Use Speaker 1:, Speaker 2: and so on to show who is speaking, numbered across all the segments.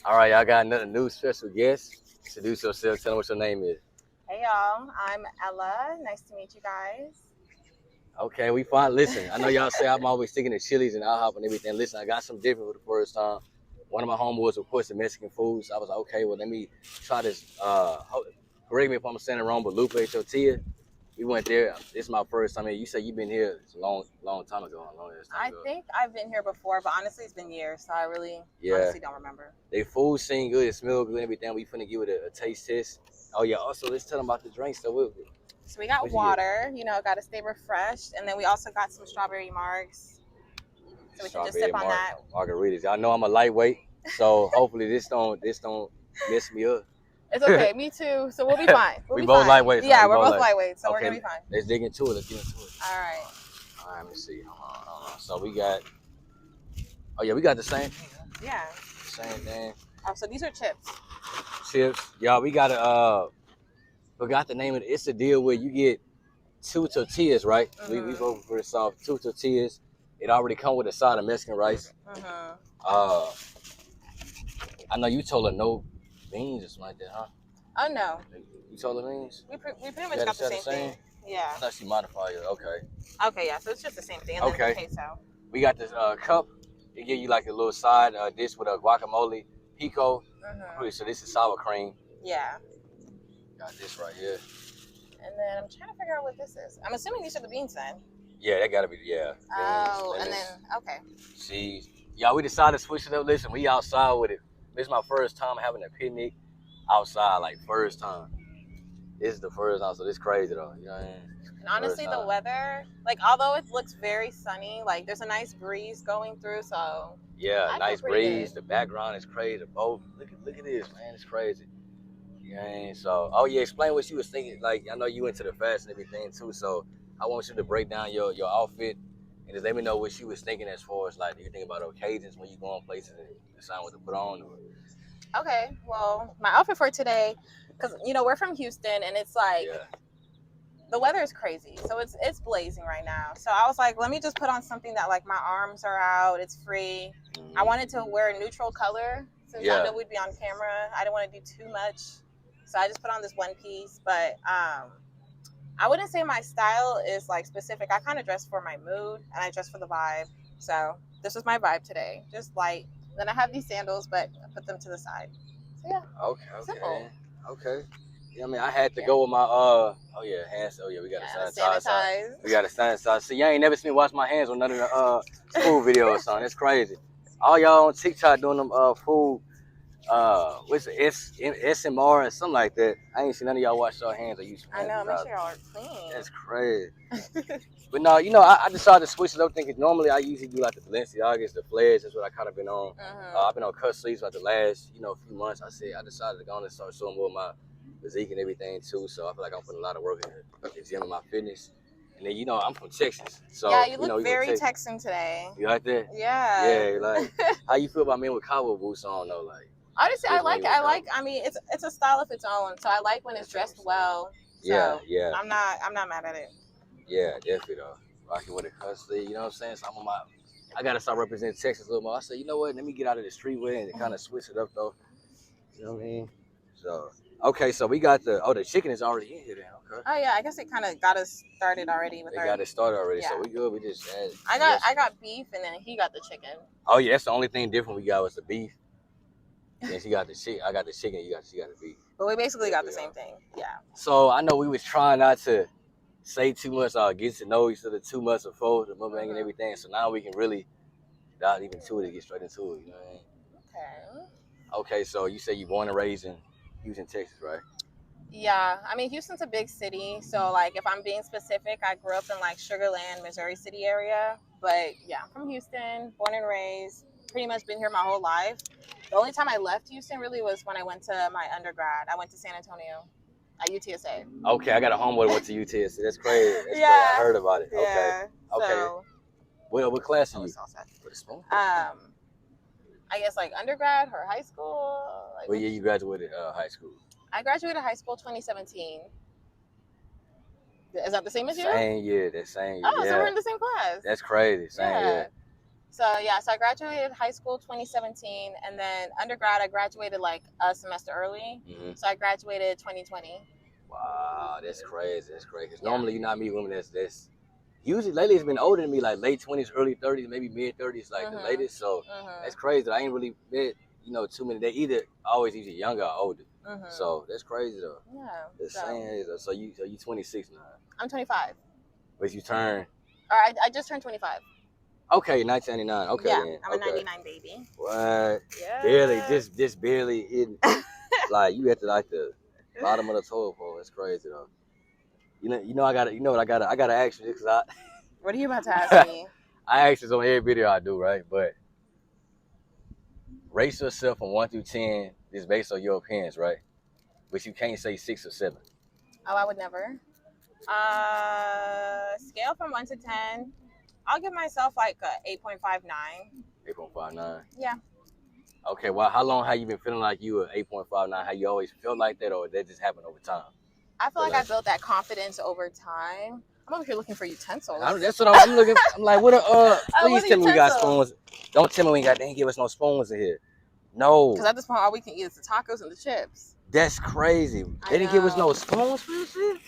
Speaker 1: All right, y'all got another new special guest. Introduce yourself. Tell them what your name is.
Speaker 2: Hey y'all, I'm Ella. Nice to meet you guys.
Speaker 1: Okay, we fine. Listen, I know y'all say I'm always sticking to Chili's and IHOP and everything. Listen, I got something different for the first time. One of my homeboys requested Mexican food, so I was like, okay, well, let me try this. Correct me if I'm saying it wrong, but Lupe Tortilla. We went there. This is my first time here. You said you've been here a long time ago.
Speaker 2: I think I've been here before, but honestly, it's been years, so I really honestly don't remember.
Speaker 1: They food seem good, it smell good, and everything. We finna give it a taste test. Oh yeah. Also, let's tell them about the drinks. So
Speaker 2: we got water. Got to stay refreshed, and then we also got some strawberry margs, so we can just sip on that.
Speaker 1: Margaritas. Y'all know I'm a lightweight, so hopefully this don't mess me up.
Speaker 2: It's okay, me too. So we'll be fine.
Speaker 1: We both lightweights.
Speaker 2: Yeah, we're both lightweights, so we're gonna be fine.
Speaker 1: Let's dig into it.
Speaker 2: All right.
Speaker 1: Let me see. Hold on. So we got. Oh yeah, we got the same thing. Huh?
Speaker 2: Yeah.
Speaker 1: Same thing.
Speaker 2: Oh, so these are chips.
Speaker 1: Y'all. We got forgot the name of it. It's a deal where you get 2 tortillas, right? Mm-hmm. We voted for this off 2 tortillas. It already come with a side of Mexican rice. Mm-hmm. I know you told her no beans or something like that, huh?
Speaker 2: Oh no.
Speaker 1: You told her beans?
Speaker 2: We pretty much got the same thing. Yeah.
Speaker 1: I thought she modified it. Okay.
Speaker 2: Okay, yeah. So it's just the same thing. And then the queso.
Speaker 1: We got this cup. It give you like a little side dish with a guacamole, pico. Mm-hmm. So this is sour cream.
Speaker 2: Yeah.
Speaker 1: Got this right here.
Speaker 2: And then I'm trying to figure out what this is. I'm assuming these are the beans then.
Speaker 1: Yeah, that gotta be
Speaker 2: Oh, and then okay.
Speaker 1: See, y'all, we decided to switch it up. Listen, we outside with it. This is my first time having a picnic outside, like first time. This is the first time, so this crazy though. You know what I mean?
Speaker 2: And honestly, the weather, like although it looks very sunny, like there's a nice breeze going through, so
Speaker 1: yeah, nice breeze. Good. The background is crazy. Both look at this, man. It's crazy. You know what I mean? So explain what you was thinking. Like I know you into the fast and everything too, so I want you to break down your outfit and just let me know what you was thinking as far as like do you think about occasions when you go on places and decide what to put on.
Speaker 2: Okay, well, my outfit for today, because we're from Houston and it's like the weather is crazy, so it's blazing right now. So I was like, let me just put on something that like my arms are out, it's free. I wanted to wear a neutral color since I knew we'd be on camera. I didn't want to do too much, so I just put on this one piece. But I wouldn't say my style is like specific. I kind of dress for my mood and I dress for the vibe. So this was my vibe today, just light. Then I have these sandals, but I put them to the side. So yeah.
Speaker 1: Okay.
Speaker 2: Simple.
Speaker 1: Okay. Yeah, I mean, I had to go with my hands. Oh yeah, we got to sanitize. We got to sanitize. See, y'all ain't never seen me wash my hands on none of the food videos, son. It's crazy. All y'all on TikTok doing them food. What's it? SMR and something like that. I ain't seen none of y'all wash your hands or use.
Speaker 2: I know. Make sure y'all are clean.
Speaker 1: That's crazy. But no, I decided to switch it up. Thinking normally I usually do like the Balenciagas, the flares. That's what I kind of been on. I've been on cut sleeves like the last few months. I decided to go on and start showing more of my physique and everything too. So I feel like I'm putting a lot of work in the gym and my fitness. And then I'm from Texas, so
Speaker 2: yeah, you look very Texan today.
Speaker 1: You like that?
Speaker 2: Yeah.
Speaker 1: Yeah, like how you feel about men with cowboy boots on though? Like
Speaker 2: honestly, I like. I mean, it's a style of its own. So I like when it's dressed well. So
Speaker 1: yeah.
Speaker 2: I'm not mad at it.
Speaker 1: Yeah, definitely though. Rocking with a cut sleeve, you know what I'm saying? So I gotta start representing Texas a little more. I said, you know what? Let me get out of the streetwear and kind of switch it up though. You know what I mean? So okay, so we got the chicken is already in here then. Okay.
Speaker 2: Oh yeah, I guess it kind of got us started already with
Speaker 1: got it started already, so we good. We just
Speaker 2: I got beef and then he got the chicken.
Speaker 1: Oh yeah, that's the only thing different we got was the beef. And she got the chicken. I got the chicken. She got the beef.
Speaker 2: But we basically got the same thing. Yeah.
Speaker 1: So I know we was trying not to say too much or get to know each other too much before the mukbang and everything. So now we can really dive even to it and get straight into it. You know what I mean? Okay. Okay. So you say you born and raised in Houston, Texas, right?
Speaker 2: Yeah. I mean, Houston's a big city. So like, if I'm being specific, I grew up in like Sugar Land, Missouri City area. But yeah, I'm from Houston, born and raised. Pretty much been here my whole life. The only time I left Houston really was when I went to my undergrad. I went to San Antonio at UTSA. Okay,
Speaker 1: I got a homeboy that went to UTSA. That's crazy. Crazy. I heard about it.
Speaker 2: Yeah.
Speaker 1: Okay. So, what class are you?
Speaker 2: I guess like undergrad or high school. Like,
Speaker 1: what year you graduated high school?
Speaker 2: I graduated high school 2017. Is that the same as you?
Speaker 1: Same year. That same year.
Speaker 2: Oh, so we're in the same class.
Speaker 1: That's crazy. Same year.
Speaker 2: So so I graduated high school 2017, and then undergrad I graduated like a semester early.
Speaker 1: Mm-hmm.
Speaker 2: So I graduated 2020.
Speaker 1: Wow, that's crazy. That's crazy. Cause normally you not meet women that's usually lately it's been older than me, like late 20s, early 30s, maybe mid 30s, like the latest. So that's crazy. I ain't really met too many. They either younger or older. So that's crazy though.
Speaker 2: Yeah.
Speaker 1: The saying is, so you 26 now.
Speaker 2: I'm 25.
Speaker 1: But you turn.
Speaker 2: Or I just turned 25.
Speaker 1: Okay, 1999. Okay,
Speaker 2: yeah,
Speaker 1: then.
Speaker 2: I'm a 99 baby.
Speaker 1: What?
Speaker 2: Yeah.
Speaker 1: Barely, just barely hitting. Like you at the bottom of the toilet pole. That's crazy though. You know what I gotta ask you because I.
Speaker 2: What are you about to ask me?
Speaker 1: I ask this on every video I do, right? But rate yourself from 1 through 10 is based on your opinions, right? But you can't say 6 or 7.
Speaker 2: Oh, I would never. Scale from 1 to 10. I'll give myself like a 8.59.
Speaker 1: 8.59.
Speaker 2: Yeah.
Speaker 1: Okay. Well, how long have you been feeling like you were 8.59? Have you always felt like that, or that just happened over time?
Speaker 2: I feel like I built that confidence over time. I'm over here looking for utensils.
Speaker 1: That's what I'm looking. I'm like, what? Please tell me we got spoons. Don't tell me we ain't got. They ain't give us no spoons in here. No.
Speaker 2: Because at this point, all we can eat is the tacos and the chips.
Speaker 1: That's crazy. They didn't give us no spoons for this shit.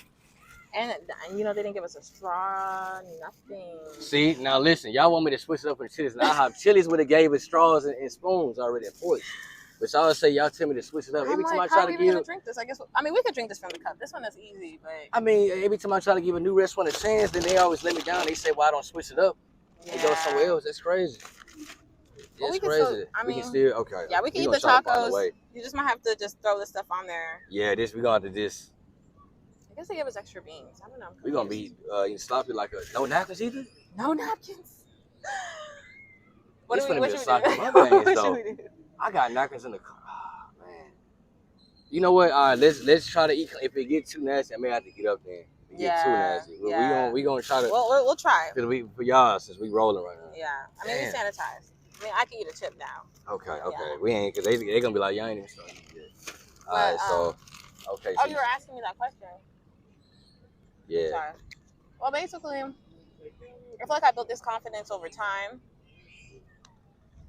Speaker 2: And they didn't give us a straw, nothing.
Speaker 1: See, now listen, y'all want me to switch it up for the Chili's. Now Chili's would have gave us straws and spoons already at points. But y'all say y'all tell me to switch it up. Every time I try to give,
Speaker 2: drink this? I guess. I mean, we could drink this from the cup. This one is easy, but
Speaker 1: I mean, every time I try to give a new restaurant a chance, then they always let me down. They say, "Why I don't switch it up? Yeah. They go somewhere else." That's crazy. Well, it's crazy. We can still okay.
Speaker 2: Yeah, we can eat the tacos. You just might have to just throw this stuff on there.
Speaker 1: Yeah, we gonna have to just.
Speaker 2: I guess they give us extra beans. I don't know.
Speaker 1: We're gonna be sloppy like no napkins either.
Speaker 2: No napkins. What
Speaker 1: should we do? I got napkins in the car. Oh, man. You know what? All right, let's try to eat. If it gets too nasty, I may have to get up there. If it gets too nasty. We gonna try to.
Speaker 2: We'll try.
Speaker 1: For y'all, since we rolling right now.
Speaker 2: Yeah, I mean we sanitize. I mean I can eat a chip now.
Speaker 1: Okay. Yeah. We ain't because they gonna be like, y'all ain't even starting yet. All right, so okay.
Speaker 2: Oh, you were asking me that question.
Speaker 1: Yeah.
Speaker 2: Sorry. Well, basically, I feel like I built this confidence over time.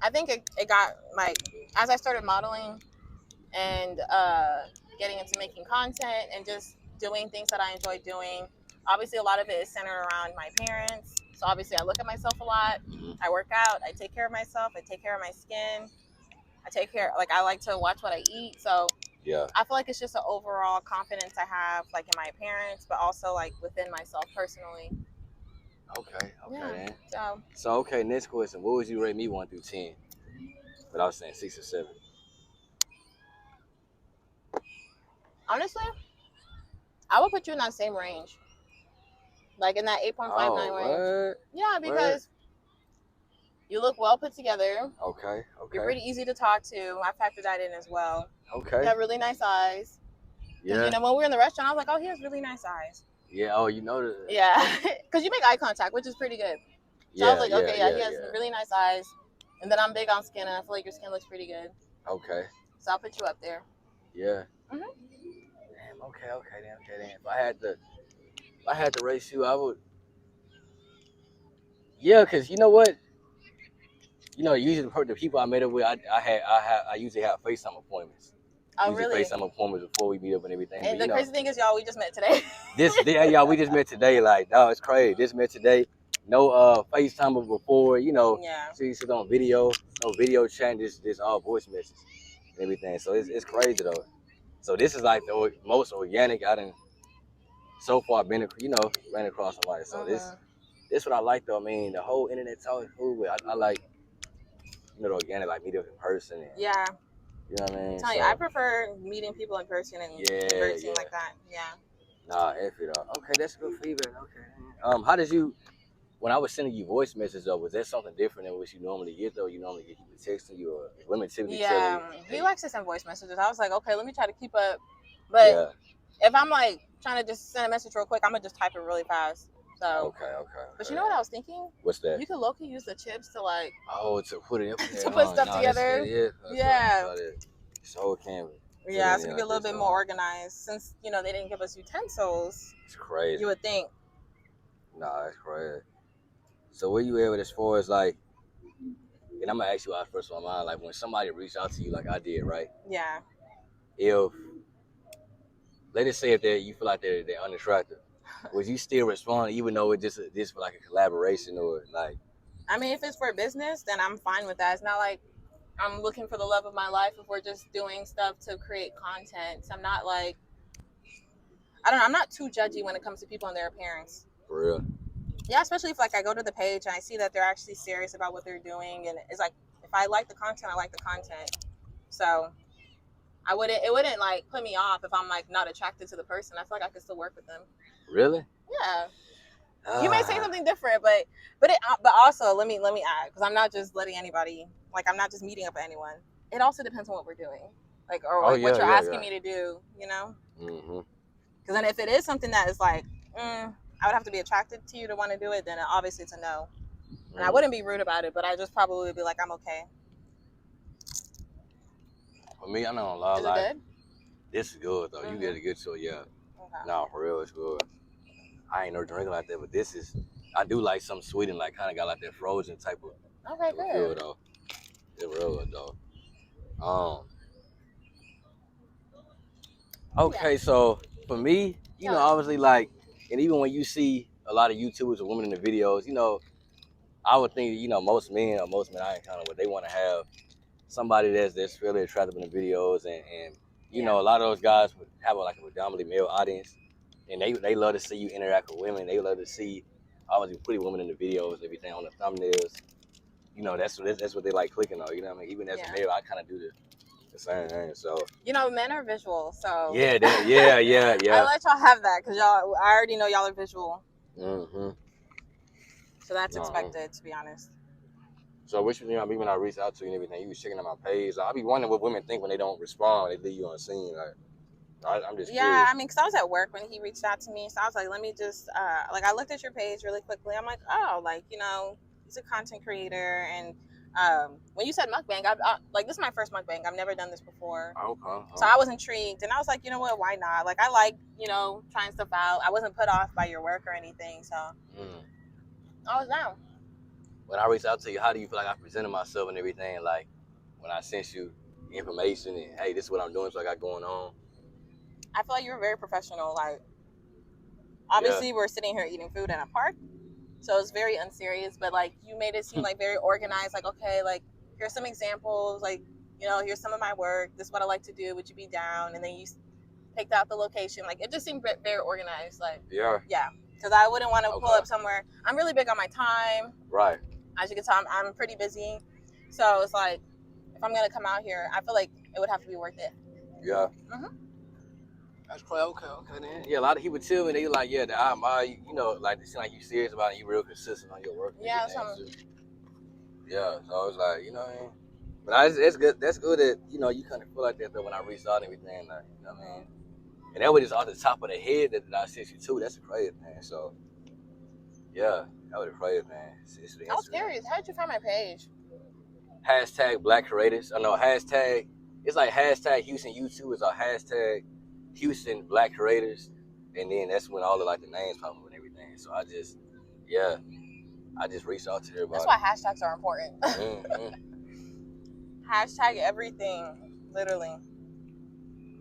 Speaker 2: I think it got like as I started modeling and getting into making content and just doing things that I enjoy doing. Obviously, a lot of it is centered around my parents. So obviously, I look at myself a lot. I work out. I take care of myself. I take care of my skin. I like to watch what I eat. So
Speaker 1: yeah,
Speaker 2: I feel like it's just an overall confidence I have, like in my appearance, but also like within myself personally.
Speaker 1: Okay,
Speaker 2: yeah.
Speaker 1: Then. So okay, next question. What would you rate me 1 through 10? But I was saying 6 or 7.
Speaker 2: Honestly, I would put you in that same range. Like in that 8.59 range. Yeah, because you look well put together.
Speaker 1: Okay.
Speaker 2: You're pretty easy to talk to. I factored that in as well.
Speaker 1: Okay.
Speaker 2: You have really nice eyes. Yeah. When we were in the restaurant, I was like, oh, he has really nice eyes.
Speaker 1: Yeah. Oh, you know that.
Speaker 2: Yeah. Because you make eye contact, which is pretty good. So I was like, okay, he has really nice eyes. And then I'm big on skin, and I feel like your skin looks pretty good.
Speaker 1: Okay.
Speaker 2: So I'll put you up there.
Speaker 1: Yeah. Damn. Okay. Then. If I had to race you, I would. Yeah, because you know what? Usually the people I met up with, I usually have FaceTime appointments.
Speaker 2: Oh, really?
Speaker 1: FaceTime appointments before we meet up and everything.
Speaker 2: And the crazy thing is, y'all, we just met today.
Speaker 1: Y'all, we just met today. Like, no, it's crazy. Just met today. No FaceTime before,
Speaker 2: Yeah.
Speaker 1: So you sit on video, no video chat, just all voice messages and everything. So it's crazy though. So this is like the most organic I done so far been, ran across somebody. So this what I like though. I mean, the whole internet talking food, I like, the organic, like meet up in person. And,
Speaker 2: yeah.
Speaker 1: You know what I mean?
Speaker 2: Tell you, I prefer meeting people in person and conversing like that. Yeah.
Speaker 1: Nah, F it up. Okay, that's good feedback. Okay. How did you? When I was sending you voice messages, though, was that something different than what you normally get, though? You normally get people texting you or women typically
Speaker 2: telling you? He likes to send voice messages. I was like, okay, let me try to keep up. But if I'm like trying to just send a message real quick, I'm gonna just type it really fast. So.
Speaker 1: Okay.
Speaker 2: But you know what I was thinking?
Speaker 1: What's that?
Speaker 2: You could low-key use the chips to like.
Speaker 1: Oh, to put it up there.
Speaker 2: To put stuff together. Yeah.
Speaker 1: So can we?
Speaker 2: Yeah, so it could be a little bit more organized. Since they didn't give us utensils.
Speaker 1: It's crazy.
Speaker 2: You would think.
Speaker 1: Nah, it's crazy. So where you at with as far as like and I'm gonna ask you out first on my mind, like when somebody reached out to you like I did, right?
Speaker 2: Yeah.
Speaker 1: If let us say if you feel like they're unattractive, would you still respond even though it's just for like a collaboration or like?
Speaker 2: I mean, if it's for business, then I'm fine with that. It's not like I'm looking for the love of my life if we're just doing stuff to create content. So I'm not like, I don't know, I'm not too judgy when it comes to people and their appearance.
Speaker 1: For real?
Speaker 2: Yeah, especially if like I go to the page and I see that they're actually serious about what they're doing, and it's like if I like the content, I like the content. So it wouldn't like put me off if I'm like not attracted to the person. I feel like I could still work with them.
Speaker 1: Really?
Speaker 2: Yeah. You may say something different, but also let me add, because I'm not just letting anybody, like I'm not just meeting up with anyone. It also depends on what we're doing, like what you're asking me to do, you know.
Speaker 1: Mm-hmm.
Speaker 2: Because then if it is something that is like, I would have to be attracted to you to want to do it, then obviously it's a no. And I wouldn't be rude about it, but I just probably would be like, I'm okay.
Speaker 1: For me, I'm not gonna lie.
Speaker 2: Is
Speaker 1: like,
Speaker 2: it good?
Speaker 1: This is good though. You get a good so yeah. Okay. No, for real, it's good. I ain't no drinking like that, but this is. I do like something sweet and like kind of got like that frozen type of.
Speaker 2: Okay, good.
Speaker 1: Feel though. It's real good though. Okay, so for me, you know, obviously like, and even when you see a lot of YouTubers or women in the videos, you know, I would think, you know, most men I encounter, what they want to have somebody that's really attractive in the videos, and you know, a lot of those guys would have like a predominantly male audience, and they love to see you interact with women. They love to see obviously pretty women in the videos, everything on the thumbnails. You know, that's what they like clicking on. You know what I mean? Even as a male, I kind of do the same thing. So
Speaker 2: you know, men are visual, so
Speaker 1: yeah.
Speaker 2: I let y'all have that because I already know y'all are visual.
Speaker 1: Mm-hmm.
Speaker 2: So that's expected, to be honest.
Speaker 1: So which, you know, when I reach out to you and everything, you was checking out my page. I'll be wondering what women think when they don't respond, they leave you on scene. Like, I'm just curious.
Speaker 2: I mean, because I was at work when he reached out to me, so I was like, let me just like I looked at your page really quickly. I'm like, oh, like, you know, he's a content creator, and when you said mukbang, I like, this is my first mukbang. I've never done this before.
Speaker 1: Okay.
Speaker 2: So I was intrigued, and I was like, you know what, why not? Like, I like, you know, trying stuff out. I wasn't put off by your work or anything, so I was down.
Speaker 1: When I reached out to you, how do you feel like I presented myself and everything? Like when I sent you information and hey, this is what I'm doing, so I got going on.
Speaker 2: I feel like you were very professional. Like, obviously, we're sitting here eating food in a park, so it's very unserious. But like, you made it seem like very organized. Like, okay, like here's some examples. Like, you know, here's some of my work. This is what I like to do. Would you be down? And then you picked out the location. Like, it just seemed very organized. Like, yeah, because I wouldn't want to pull up somewhere. I'm really big on my time.
Speaker 1: Right.
Speaker 2: As you can tell, I'm pretty busy. So it's like, if I'm gonna come out here, I feel like it would have to be worth it.
Speaker 1: Yeah. That's quite okay then. Yeah, a lot of people tell me, they like, yeah, you know, like it seems like you serious about it, you real consistent on your work. Yeah, yeah, so I was like, you know what I mean? But it's good. That's good that, you know, you kind of feel like that though when I reached out and everything, like, you know what I mean? And that was just off the top of the head that I sent you to. That's a crazy thing. So yeah, that was a crazy thing.
Speaker 2: I was curious. How did you find my page?
Speaker 1: Hashtag Black Creators. I know hashtag. It's like hashtag Houston YouTubers or hashtag Houston Black Creators, and then that's when all of like the names pop up and everything. So I just reached out to everybody.
Speaker 2: That's why hashtags are important. Hashtag everything, literally.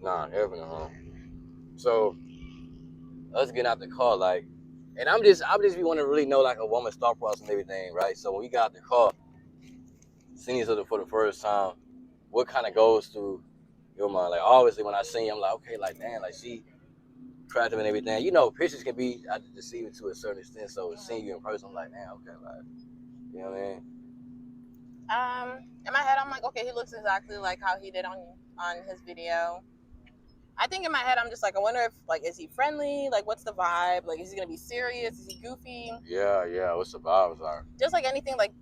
Speaker 1: Nah, everything. So us getting out the car, like, and I'm just be wanting to really know like a woman's thought process and everything, right? So when we got out the car, seeing each other for the first time, what kind of goes through your mind? Like, obviously when I see you, I'm like, okay, like, damn, like she attractive and everything. You know, pictures can be deceiving to a certain extent. So seeing you in person, I'm like, damn, okay, like, you know what I
Speaker 2: mean? In my head, I'm like, okay, he looks exactly like how he did on his video. I think in my head, I'm just like, I wonder if, like, is he friendly? Like, what's the vibe? Like, is he gonna be serious? Is he goofy?
Speaker 1: Yeah. What's the vibes are?
Speaker 2: Just like anything, like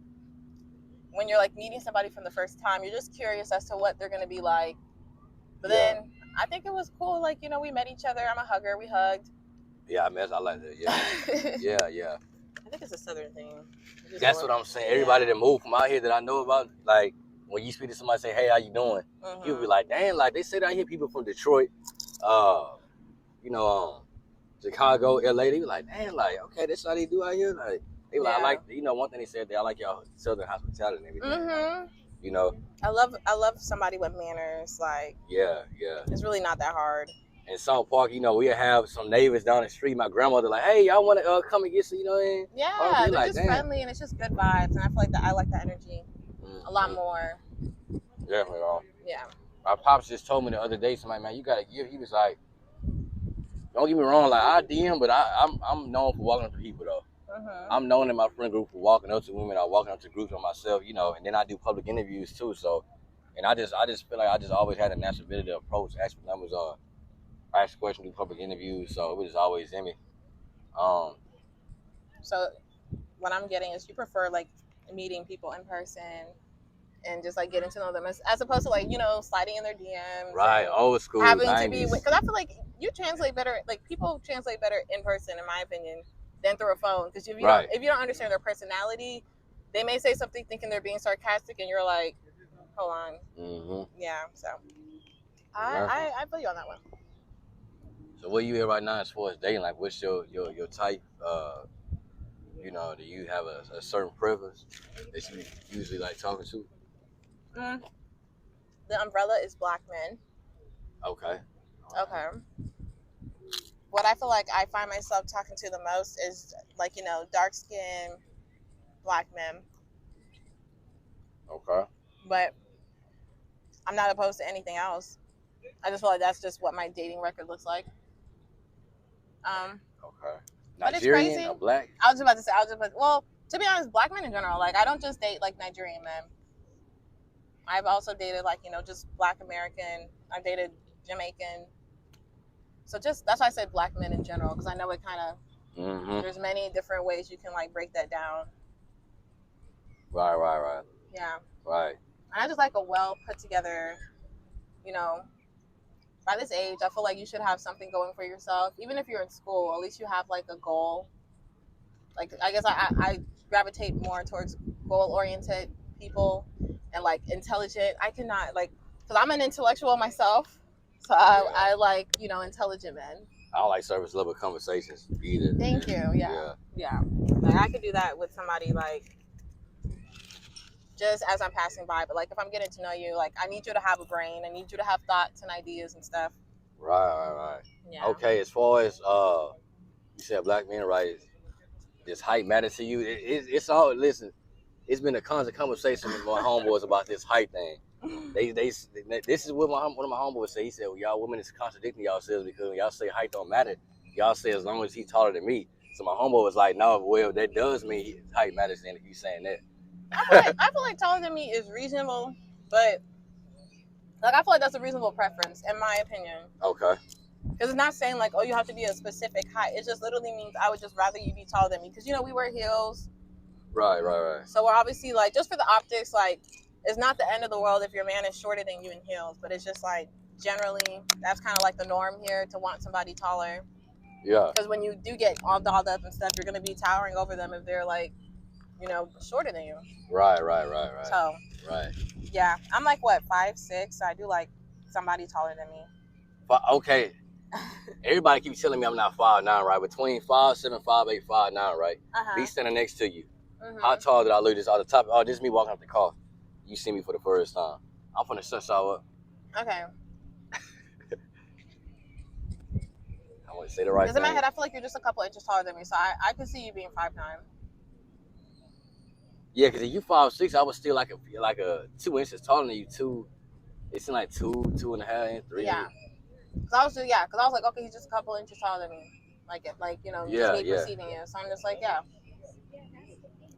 Speaker 2: when you're like meeting somebody from the first time, you're just curious as to what they're gonna be like. But then I think it was cool. Like, you know, we met each other. I'm a hugger. We hugged.
Speaker 1: Yeah, I like that. Yeah. yeah.
Speaker 2: I think it's a Southern thing.
Speaker 1: That's what I'm saying. Everybody that moved from out here that I know about, like, when you speak to somebody, say, hey, how you doing? You'll be like, damn, like, they say that I hear people from Detroit, you know, Chicago, LA, they be like, damn, like, okay, that's how they do out here. Like, They were like, I like, you know, one thing they said, I like y'all Southern hospitality and everything.
Speaker 2: Mm-hmm.
Speaker 1: You know,
Speaker 2: I love somebody with manners. Like,
Speaker 1: yeah.
Speaker 2: It's really not that hard.
Speaker 1: In South Park, you know, we have some neighbors down the street. My grandmother like, hey, y'all want to come and get some, you know what I mean?
Speaker 2: Yeah, they're like, just friendly, and it's just good vibes. And I feel like I like the energy a lot more.
Speaker 1: Definitely,
Speaker 2: yeah.
Speaker 1: My pops just told me the other day, somebody, man, you gotta give. He was like, don't get me wrong, like I DM, but I'm known for walking up to people though.
Speaker 2: Mm-hmm.
Speaker 1: I'm known in my friend group for walking up to women. I walking up to groups of myself, you know, and then I do public interviews too. So, and I just feel like I just always had a natural ability to approach, ask for numbers, ask questions, do public interviews. So it was just always in me.
Speaker 2: So what I'm getting is you prefer like meeting people in person and just like getting to know them as opposed to like, you know, sliding in their DMs.
Speaker 1: Right, old school.
Speaker 2: Having
Speaker 1: 90s.
Speaker 2: to be, because I feel like you translate better, like people translate better in person, in my opinion, than through a phone. Because if you don't understand their personality, they may say something thinking they're being sarcastic, and you're like, hold on.
Speaker 1: Mm-hmm.
Speaker 2: Yeah, so I feel you on that one.
Speaker 1: So what you hear right now as far as dating? Like, what's your type? You know, do you have a certain preference that you usually like talking to?
Speaker 2: The umbrella is black men.
Speaker 1: Okay.
Speaker 2: What I feel like I find myself talking to the most is like, you know, dark skin black men.
Speaker 1: Okay.
Speaker 2: But I'm not opposed to anything else. I just feel like that's just what my dating record looks like.
Speaker 1: Okay.
Speaker 2: But it's crazy.
Speaker 1: Or black?
Speaker 2: I was about to say, well, to be honest, black men in general, like I don't just date like Nigerian men. I've also dated like, you know, just black American. I've dated Jamaican. So just, that's why I said black men in general, because I know it kind of, there's many different ways you can like break that down.
Speaker 1: Right.
Speaker 2: Yeah.
Speaker 1: Right.
Speaker 2: And I just like a well put together, you know, by this age, I feel like you should have something going for yourself. Even if you're in school, at least you have like a goal. Like, I guess I gravitate more towards goal-oriented people and like intelligent. I cannot like, because I'm an intellectual myself. So I like, you know, intelligent men.
Speaker 1: I don't like surface level conversations either.
Speaker 2: Thank you. Yeah. Like I could do that with somebody like just as I'm passing by, but like if I'm getting to know you, like I need you to have a brain. I need you to have thoughts and ideas and stuff.
Speaker 1: Right.
Speaker 2: Yeah.
Speaker 1: Okay, as far as you said black men, right? Does height matter to you? It's all, listen. It's been a constant conversation with my homeboys about this height thing. This is what one of my homeboys said. He said, well, y'all women is contradicting yourselves because when y'all say height don't matter, y'all say as long as he's taller than me. So my homeboy was like, no, well, that does mean height matters then if you saying that.
Speaker 2: I feel like taller than me is reasonable, but like I feel like that's a reasonable preference in my opinion.
Speaker 1: Okay.
Speaker 2: Because it's not saying like, oh, you have to be a specific height. It just literally means I would just rather you be taller than me. Because, you know, we wear heels.
Speaker 1: Right.
Speaker 2: So we're obviously like, just for the optics, like, it's not the end of the world if your man is shorter than you in heels. But it's just like, generally, that's kind of like the norm here to want somebody taller.
Speaker 1: Yeah.
Speaker 2: Because when you do get all dolled up and stuff, you're going to be towering over them if they're like, you know, shorter than you.
Speaker 1: Right.
Speaker 2: So,
Speaker 1: right.
Speaker 2: Yeah. I'm like, what, 5'6"? So I do like somebody taller than me.
Speaker 1: But, okay. Everybody keeps telling me I'm not 5'9", right? Between 5'7", 5'8", 5'9", right?
Speaker 2: Uh-huh.
Speaker 1: Me standing next to you. Mm-hmm. How tall did I look? This out the top? Oh, this is me walking up the car. You see me for the first time. I'm finna shut y'all up.
Speaker 2: Okay.
Speaker 1: I want to say the right thing.
Speaker 2: Because in my head, I feel like you're just a couple inches taller than me, so I could see you being 5'9".
Speaker 1: Yeah, because if you 5'6", I was still like a 2 inches taller than you. It seemed like 2.5, 3.
Speaker 2: Yeah. Because I was like, okay, he's just a couple inches taller than me. Like you know, just me perceiving you. So I'm just like, yeah.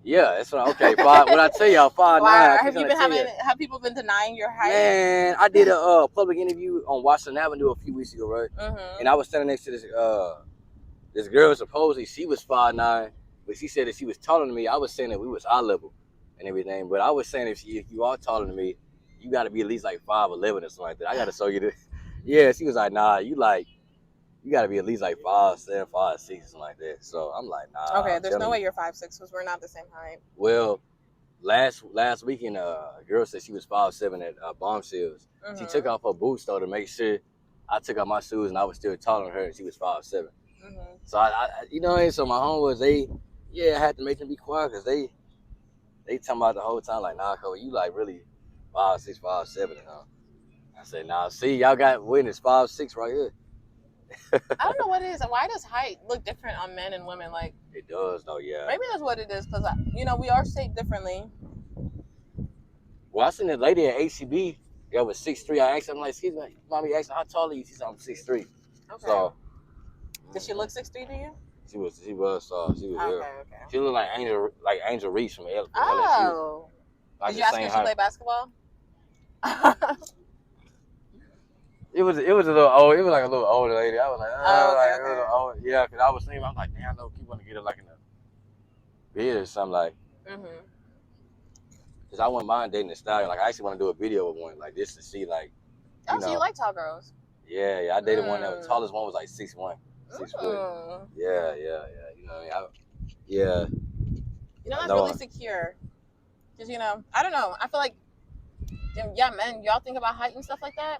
Speaker 1: Yeah, that's what. Okay, when I tell y'all 5'9",
Speaker 2: have people been denying your height?
Speaker 1: Man, I did a public interview on Washington Avenue a few weeks ago, right?
Speaker 2: Mm-hmm.
Speaker 1: And I was standing next to this girl. Supposedly she was 5'9", but she said that she was taller than me. I was saying that we was eye level and everything, but I was saying if you are taller than me, you got to be at least like 5'11" or something like that. I got to show you this. Yeah, she was like, nah, you got to be at least like 5'7", 5'6", or something like that. So I'm like, nah.
Speaker 2: Okay, there's no way you're 5'6" because we're not the same height.
Speaker 1: Well, last weekend, a girl said she was 5'7" at Bombshells. Mm-hmm. She took off her boots though to make sure I took off my shoes and I was still taller than her, and she was 5'7". Mm-hmm. So I you know, so my homeboys, Yeah, I had to make them be quiet because they talking about the whole time like, nah, Cole, you like really 5'6", 5'7", huh? I said, nah, see, y'all got witness 5'6" right here.
Speaker 2: I don't know what it is. Why does height look different on men and women? Like
Speaker 1: it does, though, yeah.
Speaker 2: Maybe that's what it is, because we are shaped differently.
Speaker 1: Well, I seen a lady at HCB. That was 6'3". I asked her, I'm like, excuse me, mommy, asked her, how tall are you? She said, I'm 6'3". Okay. So,
Speaker 2: did she look 6'3" to you?
Speaker 1: She was okay,
Speaker 2: okay.
Speaker 1: She looked like Angel Reese from LSU.
Speaker 2: Oh. Did you ask her if she played basketball?
Speaker 1: It was a little old. It was like a little older lady. I was like,
Speaker 2: okay.
Speaker 1: It was old. Yeah, because I was thinking, I'm like, damn, I keep want to get her like in a bed or something like. Because I wouldn't mind dating a stallion. Like I actually want to do a video with one like this to see like.
Speaker 2: So you like tall girls?
Speaker 1: Yeah. I dated one that was tallest one was like 6'1", 6 foot. Yeah. You know what I mean? Yeah.
Speaker 2: That's really secure. Because I don't know. I feel like, men, y'all think about height and stuff like that.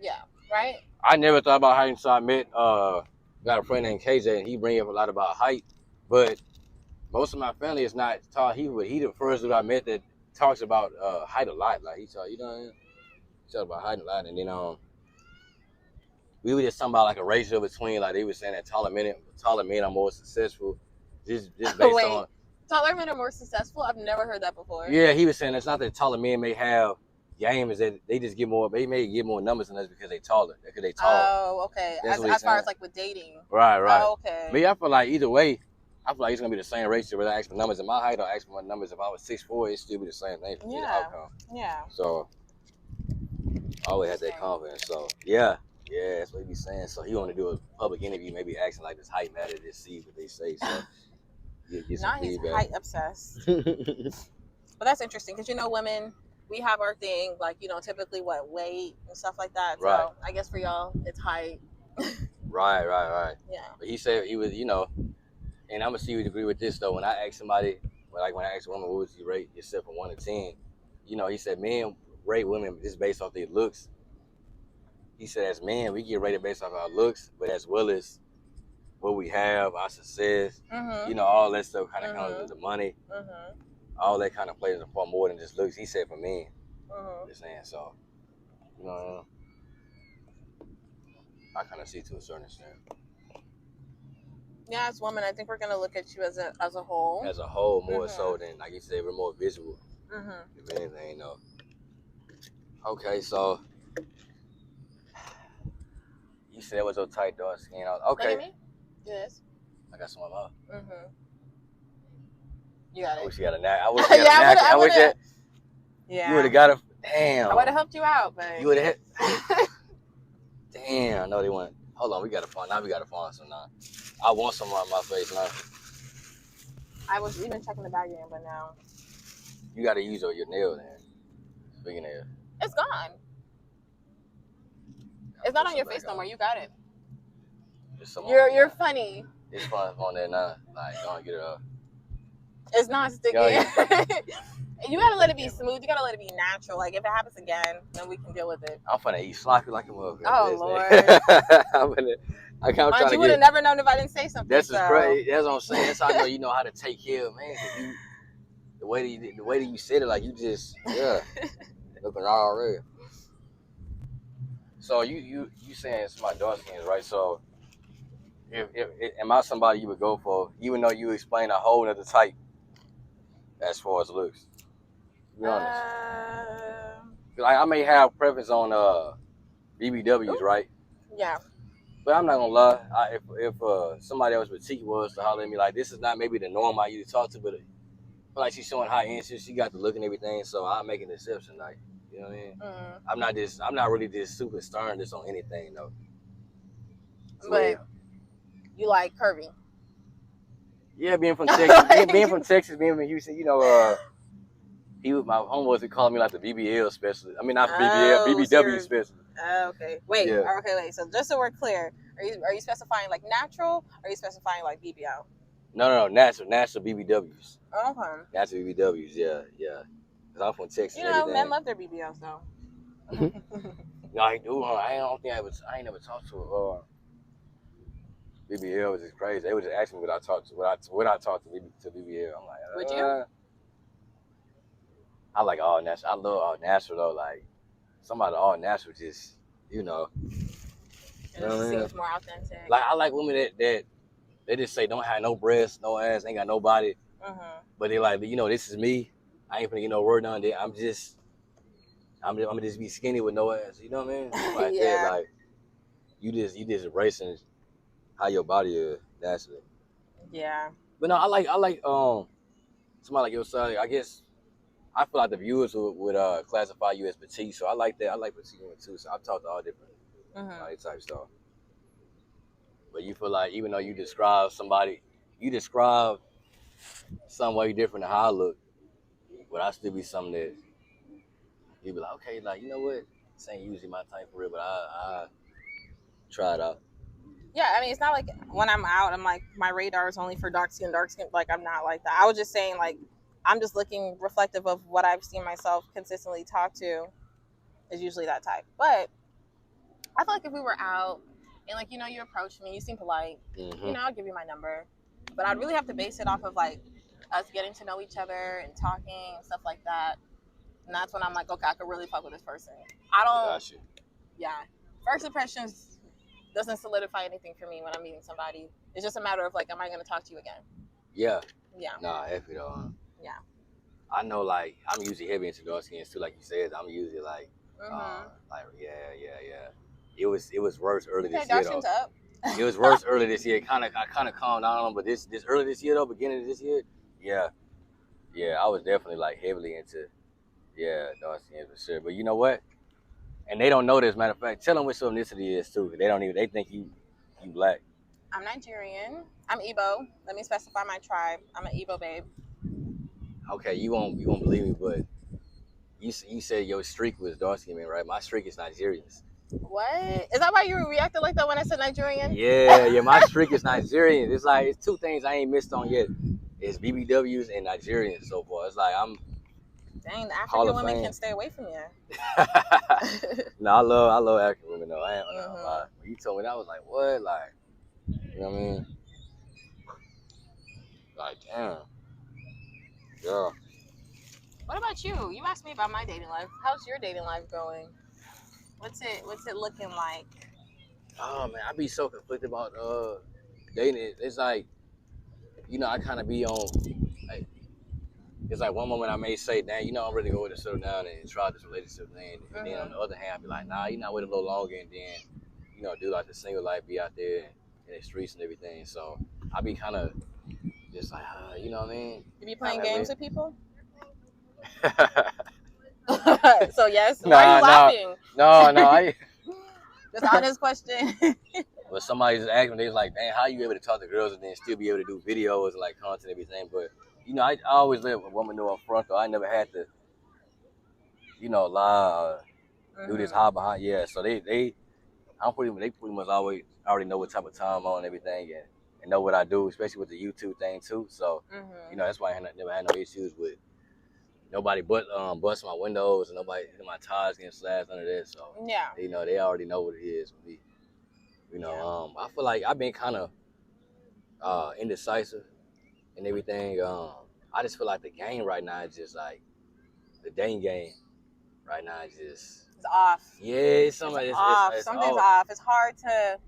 Speaker 2: Yeah, right.
Speaker 1: I never thought about height until I met got a friend named KJ, and he bring up a lot about height, but most of my family is not tall. He the first dude I met that talks about height a lot. Like he talk, you know what I mean? He talk about height a lot, and then we were just talking about like a ratio between like they were saying that taller men are more successful, just based on
Speaker 2: taller men are more successful. I've never heard that before.
Speaker 1: Yeah, he was saying it's not that taller men may have game, is that they just get more. They may get more numbers than us because they taller. Because they tall.
Speaker 2: Oh, okay. As far as like with dating.
Speaker 1: Right.
Speaker 2: Oh, okay.
Speaker 1: Me, I feel like either way, I feel like it's gonna be the same ratio whether I ask for numbers in my height or ask for my numbers. If I was 6'4", it'd still be the same thing for me, the outcome.
Speaker 2: Yeah.
Speaker 1: So I always had that confidence. So yeah, that's what he be saying. So he want to do a public interview, maybe asking like, does height matter? Just see what they say. So
Speaker 2: now he's height obsessed. But that's interesting because women, we have our thing, like, typically weight and stuff like that. Right. So I guess for y'all, it's height.
Speaker 1: Right.
Speaker 2: Yeah.
Speaker 1: But he said he was, and I'm gonna see if you agree with this though. When I ask somebody, like when I ask a woman, what would you rate yourself from 1 to 10? He said men rate women just based off their looks. He said as men, we get rated based off our looks, but as well as what we have, our success, all that stuff kind of comes with the money. All that kind of plays a part more than just looks. He said for men. Just saying, so, I kind of see to a certain extent.
Speaker 2: Yeah, as women, I think we're gonna look at you as a whole.
Speaker 1: As a whole, more so than, like you said, we're more visual. If anything, Okay, so you said it was so tight, dark skin. Okay.
Speaker 2: Look at me. Do this.
Speaker 1: I got some up.
Speaker 2: You got it.
Speaker 1: I wish you had a knack. I wish you had a knack. I wish that.
Speaker 2: Yeah.
Speaker 1: You would have got it. Damn.
Speaker 2: I would have helped you out, but
Speaker 1: you would have. Damn. No, they want. Hold on. We gotta find. Now we gotta find some now. I want some on my face now.
Speaker 2: I was even checking the bag again, but now.
Speaker 1: You gotta use your nail then. Speaking of.
Speaker 2: It's gone. It's not on your face no more. You got it. You're funny.
Speaker 1: It's fun on there now. Like, don't get it up.
Speaker 2: It's not sticking. You gotta let it be smooth. You gotta let it be natural. Like if it happens again, then we can deal with it.
Speaker 1: I'm finna eat sloppy like a motherfucker.
Speaker 2: Oh Lord. You would have never known if I didn't say something.
Speaker 1: That's just crazy. That's what I'm saying. That's how I know you know how to take care of man. The way that you said it, like you just looking already. So you saying it's my dark skins, right? So if am I somebody you would go for, even though you explain a whole other type as far as looks? To be honest. Like I may have preference on BBWs, right?
Speaker 2: Yeah.
Speaker 1: But I'm not gonna lie. If somebody else with Tiki was to holler at me, like this is not maybe the norm I used to talk to, but like she's showing high interest, she got the look and everything, so I'll make an exception. Like, you know what I mean? I'm not really just super stern just on anything though.
Speaker 2: But you like curvy?
Speaker 1: Yeah, being from Texas, being from Houston, my homeboys would call me like the BBL specialist. I mean, not BBL, BBW specialist.
Speaker 2: Okay. Wait. Yeah. Okay. Wait. So just so we're clear, are you specifying like natural? Or are you specifying like BBL?
Speaker 1: No. Natural BBWs.
Speaker 2: Okay.
Speaker 1: Natural BBWs. Yeah. Cause I'm from Texas.
Speaker 2: Men love their BBLs though.
Speaker 1: No, I do. I ain't never talked to a BBL was just crazy. They would just ask me what I talked to BBL. I'm like,
Speaker 2: Would you?
Speaker 1: I like all natural. I love all natural though. Like somebody all natural, just you know.
Speaker 2: It seems more authentic.
Speaker 1: Like I like women that they just say don't have no breasts, no ass, ain't got no body. But they like, you know, this is me. I ain't finna get no word done. I'm gonna just be skinny with no ass. You know what I mean? Like that, like you just embracing how your body is naturally.
Speaker 2: Yeah.
Speaker 1: But no, I like somebody like your side. I guess I feel like the viewers would classify you as petite, so I like that. I like petite women too. So I've talked to all different type stuff. But you feel like even though you describe somebody way different than how I look, but I still be something that you be like, okay, like you know what, this ain't usually my type for real, but I try it out.
Speaker 2: Yeah, I mean, it's not like when I'm out, I'm like, my radar is only for dark skin. Like, I'm not like that. I was just saying, like, I'm just looking reflective of what I've seen myself consistently talk to is usually that type. But I feel like if we were out and, like, you know, you approach me, you seem polite, you know, I'll give you my number. But I'd really have to base it off of, like, us getting to know each other and talking and stuff like that. And that's when I'm like, okay, I could really fuck with this person. I don't.
Speaker 1: Gotcha.
Speaker 2: Yeah. First impressions doesn't solidify anything for me when I'm meeting somebody. It's just a matter of like, am I going to talk to you again?
Speaker 1: Yeah.
Speaker 2: Yeah.
Speaker 1: Nah, heavy though.
Speaker 2: Yeah.
Speaker 1: I know, like I'm usually heavy into dark skins too, like you said. I'm usually like, yeah. It was worse early this year though.
Speaker 2: Up.
Speaker 1: It was worse early this year. I kind of calmed down on them, but this early this year though, beginning of this year, yeah, I was definitely like heavily into dark skins for sure. But you know what? And they don't know this. Matter of fact, tell them what ethnicity is too. They think you black.
Speaker 2: I'm Nigerian. I'm Igbo. Let me specify my tribe. I'm an Igbo babe.
Speaker 1: Okay, you won't believe me, but you said your streak was dark skin, right? My streak is Nigerians.
Speaker 2: What? Is that why you reacted like that when I said Nigerian?
Speaker 1: Yeah, my streak is Nigerian. It's like it's two things I ain't missed on yet. It's BBWs and Nigerians so far. It's like I'm.
Speaker 2: Dang, the African women can stay away from you.
Speaker 1: No, I love African women though. I ain't gonna lie. When you told me that, I was like, what? Like, you know what I mean? Like, damn. Yeah.
Speaker 2: What about you? You asked me about my dating life. How's your dating life going? What's it looking like?
Speaker 1: Oh man, I be so conflicted about dating. It's like, you know, I kind of be on. Like, it's like one moment I may say, "Dang, you know, I'm ready to go to settle down and try this relationship thing," and then on the other hand, I be like, "Nah, you know, wait a little longer," and then, you know, do like the single life, be out there in the streets and everything. So I be kind of just like, you know what I mean?
Speaker 2: You be playing games with people? So yes.
Speaker 1: Why
Speaker 2: are you laughing?
Speaker 1: No. I
Speaker 2: just honest question.
Speaker 1: But somebody just asked me, they was like, "Man, how you able to talk to girls and then still be able to do videos and like content and everything?" But you know, I always let a woman know up front, though. I never had to, you know, lie, do this hide behind. Yeah, so they pretty much always already know what type of time I'm on and everything, and know what I do, especially with the YouTube thing too. So you know, that's why I never had no issues with nobody but busting my windows and nobody my tires getting slashed under that. So
Speaker 2: yeah,
Speaker 1: you know, they already know what it is with me. You know, I feel like I've been kind of indecisive and everything. I just feel like the game right now is just like the dating game right now is just
Speaker 2: it's off.
Speaker 1: Yeah, it's off.
Speaker 2: Something's off. It's hard to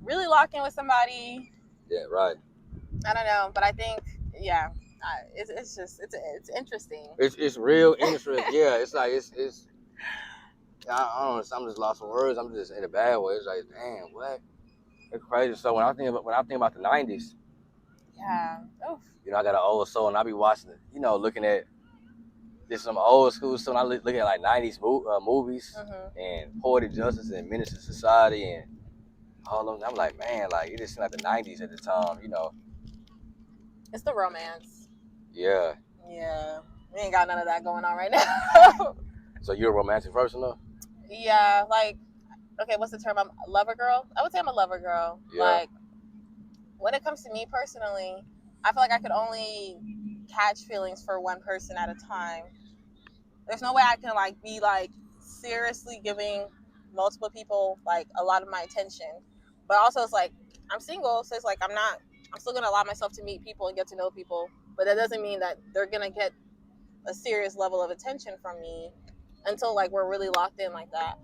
Speaker 2: really lock in with somebody.
Speaker 1: Yeah, right.
Speaker 2: I don't know, but I think it's interesting.
Speaker 1: It's real interesting. Yeah, it's like it's. I don't know. I'm just lost for words. I'm just in a bad way. It's like, damn, what? It's crazy. So when I think about the '90s,
Speaker 2: oof.
Speaker 1: You know, I got an old soul, and I be watching it. You know, looking at this some old school stuff. I look at like '90s movies and Poetic Justice and Menace to Society and all of them. I'm like, man, like it just seemed like the '90s at the time. You know,
Speaker 2: it's the romance.
Speaker 1: Yeah.
Speaker 2: Yeah, we ain't got none of that going on right now.
Speaker 1: So you're a romantic person, though?
Speaker 2: Yeah, like, okay, what's the term? I'm a lover girl. I would say I'm a lover girl. Yeah. Like, when it comes to me personally, I feel like I could only catch feelings for one person at a time. There's no way I can like be like seriously giving multiple people like a lot of my attention But also it's like I'm single, so it's like I'm still gonna allow myself to meet people and get to know people, but that doesn't mean that they're gonna get a serious level of attention from me until like we're really locked in like that.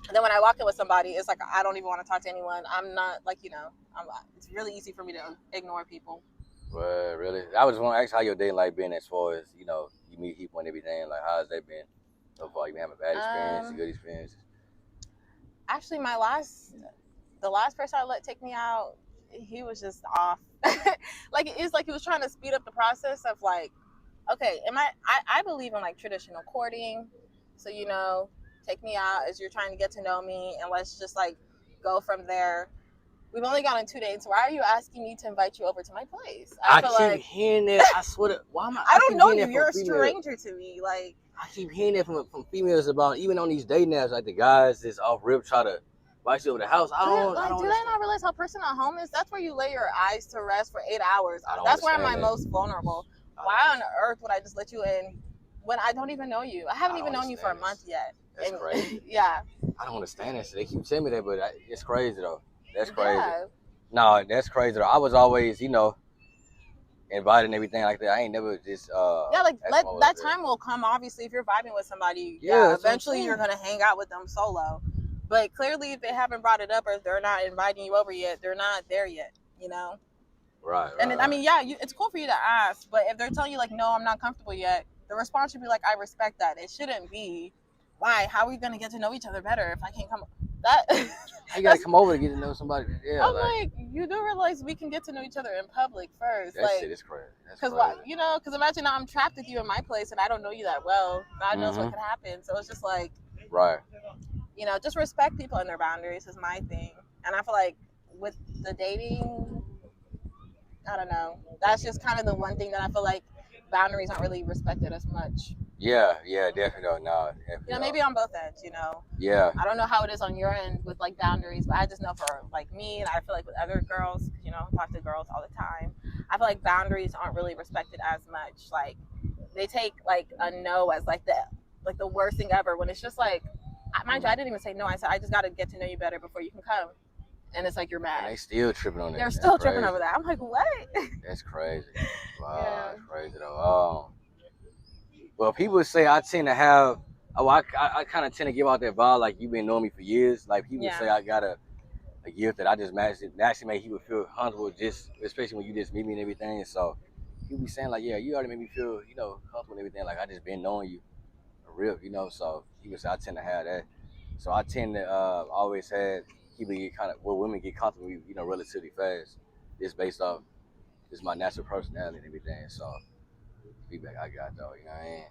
Speaker 2: And then when I lock in with somebody, it's like I don't even want to talk to anyone. I'm not like, it's really easy for me to ignore people.
Speaker 1: Well, really, I was want to ask how your dating life been as far as you meet people and everything. Like, how's that been so far? You been having bad experiences, good experiences?
Speaker 2: Actually, the last person I let take me out, he was just off. Like it's like he was trying to speed up the process of like, okay, I believe in like traditional courting, so take me out as you're trying to get to know me, and let's just like go from there. We've only gone on 2 dates. Why are you asking me to invite you over to my place?
Speaker 1: I keep hearing that. I swear to, why am
Speaker 2: I don't know you. You're a stranger to me. Like,
Speaker 1: I keep hearing that from females about, even on these dating apps, like the guys that's off rip try to invite you over the house.
Speaker 2: Do they not realize how personal home is? That's where you lay your eyes to rest for 8 hours. That's where I'm most vulnerable. Why on earth would I just let you in when I don't even know you? I haven't even known you for a month yet.
Speaker 1: That's crazy.
Speaker 2: Yeah.
Speaker 1: I don't understand that. So they keep telling me that, but it's crazy though. That's crazy. Yeah. No, that's crazy though. I was always, invited and everything like that. I ain't never just
Speaker 2: like that time will come. Obviously, if you're vibing with somebody, eventually you're gonna hang out with them solo. But clearly, if they haven't brought it up or they're not inviting you over yet, they're not there yet.
Speaker 1: Right.
Speaker 2: And I mean, it's cool for you to ask, but if they're telling you like, no, I'm not comfortable yet, the response should be like, I respect that. It shouldn't be, why? How are we gonna get to know each other better if I can't come?
Speaker 1: You gotta come over to get to know somebody. Yeah.
Speaker 2: I'm like, you do realize we can get to know each other in public first.
Speaker 1: That shit is crazy.
Speaker 2: Because imagine now I'm trapped with you in my place and I don't know you that well. God knows what could happen. So it's just like,
Speaker 1: right.
Speaker 2: Just respect people and their boundaries is my thing. And I feel like with the dating, I don't know. That's just kind of the one thing that I feel like boundaries aren't really respected as much.
Speaker 1: Yeah, definitely. No,
Speaker 2: maybe on both ends,
Speaker 1: Yeah.
Speaker 2: I don't know how it is on your end with like boundaries, but I just know for like me, and I feel like with other girls, I talk to girls all the time. I feel like boundaries aren't really respected as much. Like they take like a no as like the worst thing ever. When it's just like, mind you, I didn't even say no. I said I just got to get to know you better before you can come. And it's like you're mad.
Speaker 1: And they still tripping on that.
Speaker 2: They're still tripping over that. I'm like, what?
Speaker 1: That's crazy. Wow, that's crazy though. Well, people say I tend to have. I kind of tend to give out that vibe like you've been knowing me for years. Like people say I got a gift that I just naturally make people feel comfortable, just especially when you just meet me and everything. So people be saying like, yeah, you already made me feel comfortable and everything. Like I just been knowing you for real, So people say I tend to have that. So I tend to always have people get women get comfortable with me, relatively fast. Just based off just my natural personality and everything. So feedback I got though, you know what I mean?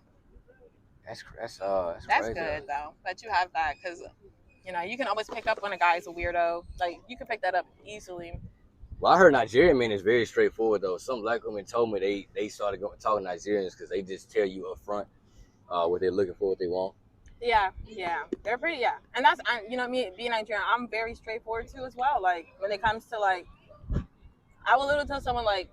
Speaker 1: That's crazy,
Speaker 2: good though that you have that, because you can always pick up when a guy's a weirdo. Like you can pick that up easily.
Speaker 1: Well, I heard Nigerian men is very straightforward though. Some black women told me they started talking Nigerians because they just tell you up front what they're looking for, what they want.
Speaker 2: Yeah, they're pretty. Yeah, and that's me being Nigerian. I'm very straightforward too as well. Like when it comes to like, I will literally tell someone like,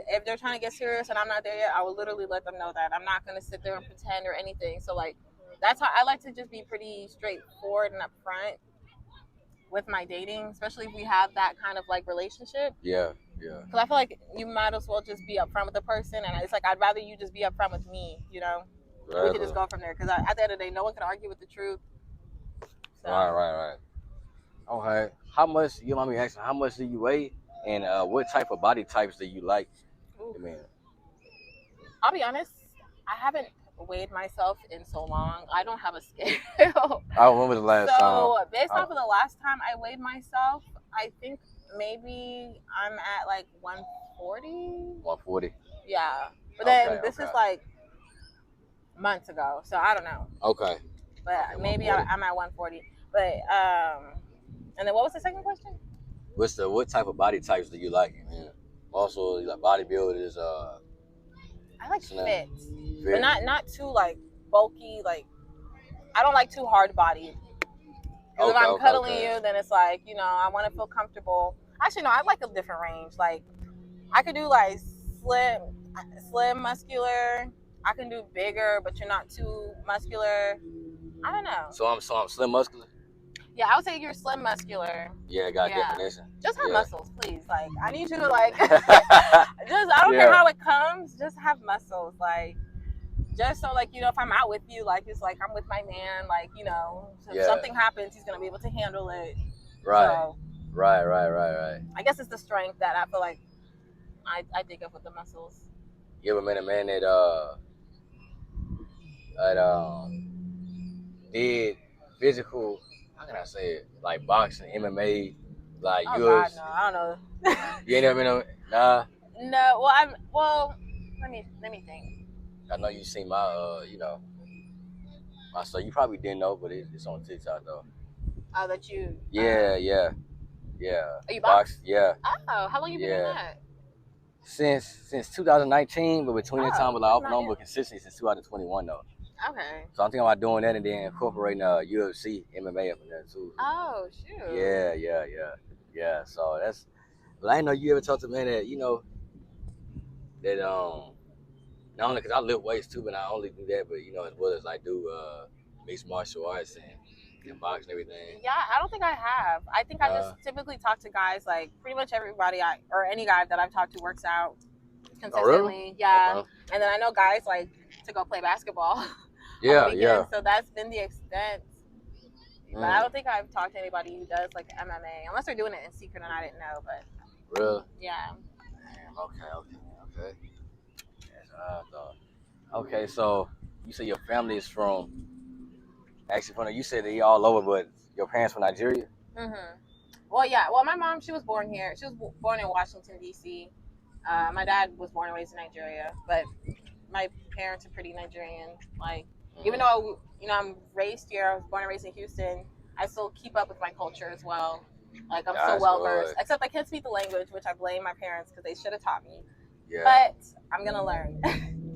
Speaker 2: if they're trying to get serious and I'm not there yet, I will literally let them know that I'm not going to sit there and pretend or anything. So like, that's how I like to just be pretty straightforward and upfront with my dating, especially if we have that kind of like relationship.
Speaker 1: Yeah.
Speaker 2: Because I feel like you might as well just be upfront with the person, and it's like I'd rather you just be upfront with me. Right. We can just go from there. Because at the end of the day, no one can argue with the truth.
Speaker 1: So. Right. Okay. How much? You want me asking? How much do you weigh? And what type of body types do you like? I mean,
Speaker 2: I'll be honest, I haven't weighed myself in so long. I don't have a scale.
Speaker 1: Oh, when was the last time?
Speaker 2: So based off of the last time I weighed myself, I think maybe I'm at like 140.
Speaker 1: 140?
Speaker 2: Yeah. But then this is like months ago, so I don't know.
Speaker 1: Okay.
Speaker 2: But maybe I'm at 140. But and then what was the second question?
Speaker 1: What type of body types do you like? Man? Also, you like bodybuilders.
Speaker 2: I like fit, but not too like bulky. Like I don't like too hard bodied. Because if I'm cuddling you, then it's like I want to feel comfortable. Actually, no, I like a different range. Like I could do like slim, muscular. I can do bigger, but you're not too muscular. I don't know.
Speaker 1: So I'm slim muscular.
Speaker 2: Yeah, I would say you're slim, muscular.
Speaker 1: Yeah, got definition.
Speaker 2: Just have muscles, please. Like, I need you to like, I don't care how it comes. Just have muscles, like, just so like if I'm out with you, like it's like I'm with my man, like so if something happens, he's gonna be able to handle it.
Speaker 1: Right.
Speaker 2: So, right. I guess it's the strength that I feel like I think of with the muscles.
Speaker 1: You ever met a man that did physical, how can I say it, like boxing, MMA, like UFC?
Speaker 2: God, no, I don't know.
Speaker 1: You ain't never been on? Nah.
Speaker 2: No, well, let me think.
Speaker 1: I know you seen my my stuff. You probably didn't know, but it's on TikTok though.
Speaker 2: Oh, that you?
Speaker 1: Yeah.
Speaker 2: Are you
Speaker 1: boxed? Yeah.
Speaker 2: Oh, how long you been doing that?
Speaker 1: Since 2019, but between that time, like off and on, but consistently since 2021 though.
Speaker 2: Okay.
Speaker 1: So I'm thinking about doing that and then incorporating UFC, MMA up in there too.
Speaker 2: Oh shoot.
Speaker 1: Yeah. So that's. But I didn't know you ever talked to a man that that not only because I lift weights too, but I only do that, but as well as I do mixed martial arts and boxing and everything.
Speaker 2: Yeah, I don't think I have. I think I just typically talk to guys, like pretty much everybody or any guy that I've talked to works out consistently.
Speaker 1: Oh, really?
Speaker 2: Yeah. Okay. And then I know guys like to go play basketball.
Speaker 1: Yeah.
Speaker 2: So that's been the extent. But I don't think I've talked to anybody who does like MMA, unless they're doing it in secret and I didn't know. But
Speaker 1: really?
Speaker 2: Yeah.
Speaker 1: Damn, okay. That's what I thought. Okay, so you say your family is you said they all over, but your parents from Nigeria?
Speaker 2: Mhm. Well, yeah. Well, my mom, she was born here. She was born in Washington, D.C. My dad was born and raised in Nigeria, but my parents are pretty Nigerian. Like, even though I'm raised here, I was born and raised in Houston, I still keep up with my culture as well. Like, I'm so well versed. Except I can't speak the language, which I blame my parents because they should have taught me. Yeah. But I'm gonna learn.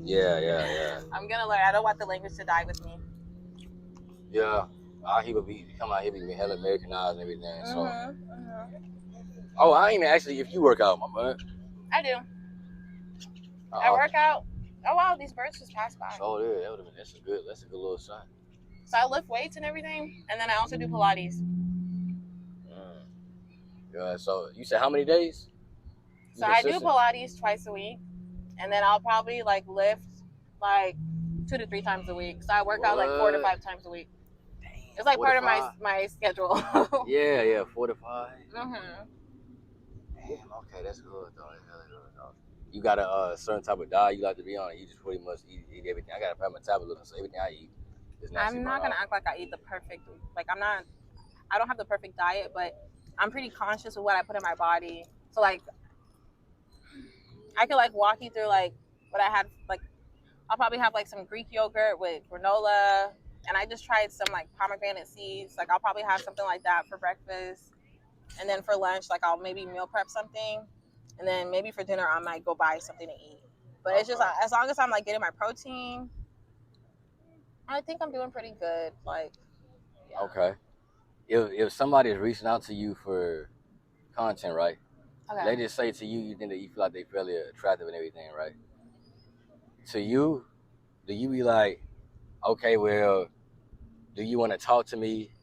Speaker 1: Yeah.
Speaker 2: I'm gonna learn. I don't want the language to die with me.
Speaker 1: Yeah. He would come out here be hella Americanized and everything. So. Oh, I ain't even actually if you work out, my man.
Speaker 2: I do. I work out. Oh wow, these birds just passed by.
Speaker 1: Oh yeah, that's a good little sign.
Speaker 2: So I lift weights and everything, and then I also do Pilates.
Speaker 1: Yeah. So you said how many days?
Speaker 2: So I do Pilates twice a week, and then I'll probably like lift like 2 to 3 times a week. So I work out like 4 to 5 times a week. Damn, it's like part of my schedule.
Speaker 1: Yeah, 4 to 5.
Speaker 2: Mhm.
Speaker 1: Damn, okay, that's good though. You got a certain type of diet you like to be on. You just pretty much eat everything. I got a metabolism, so everything I eat is not.
Speaker 2: I'm not gonna act like I eat the perfect. Like I don't have the perfect diet, but I'm pretty conscious of what I put in my body. So like, I could like walk you through like what I had. Like, I'll probably have like some Greek yogurt with granola, and I just tried some like pomegranate seeds. Like I'll probably have something like that for breakfast, and then for lunch, like I'll maybe meal prep something. And then maybe for dinner, I might go buy something to eat. But it's just as long as I'm like getting my protein, I think I'm doing pretty good. Like, yeah.
Speaker 1: Okay. If somebody is reaching out to you for content, right? Okay. They just say to you, you think that you feel like they fairly attractive and everything, right? To you, do you be like, okay, well, do you want to talk to me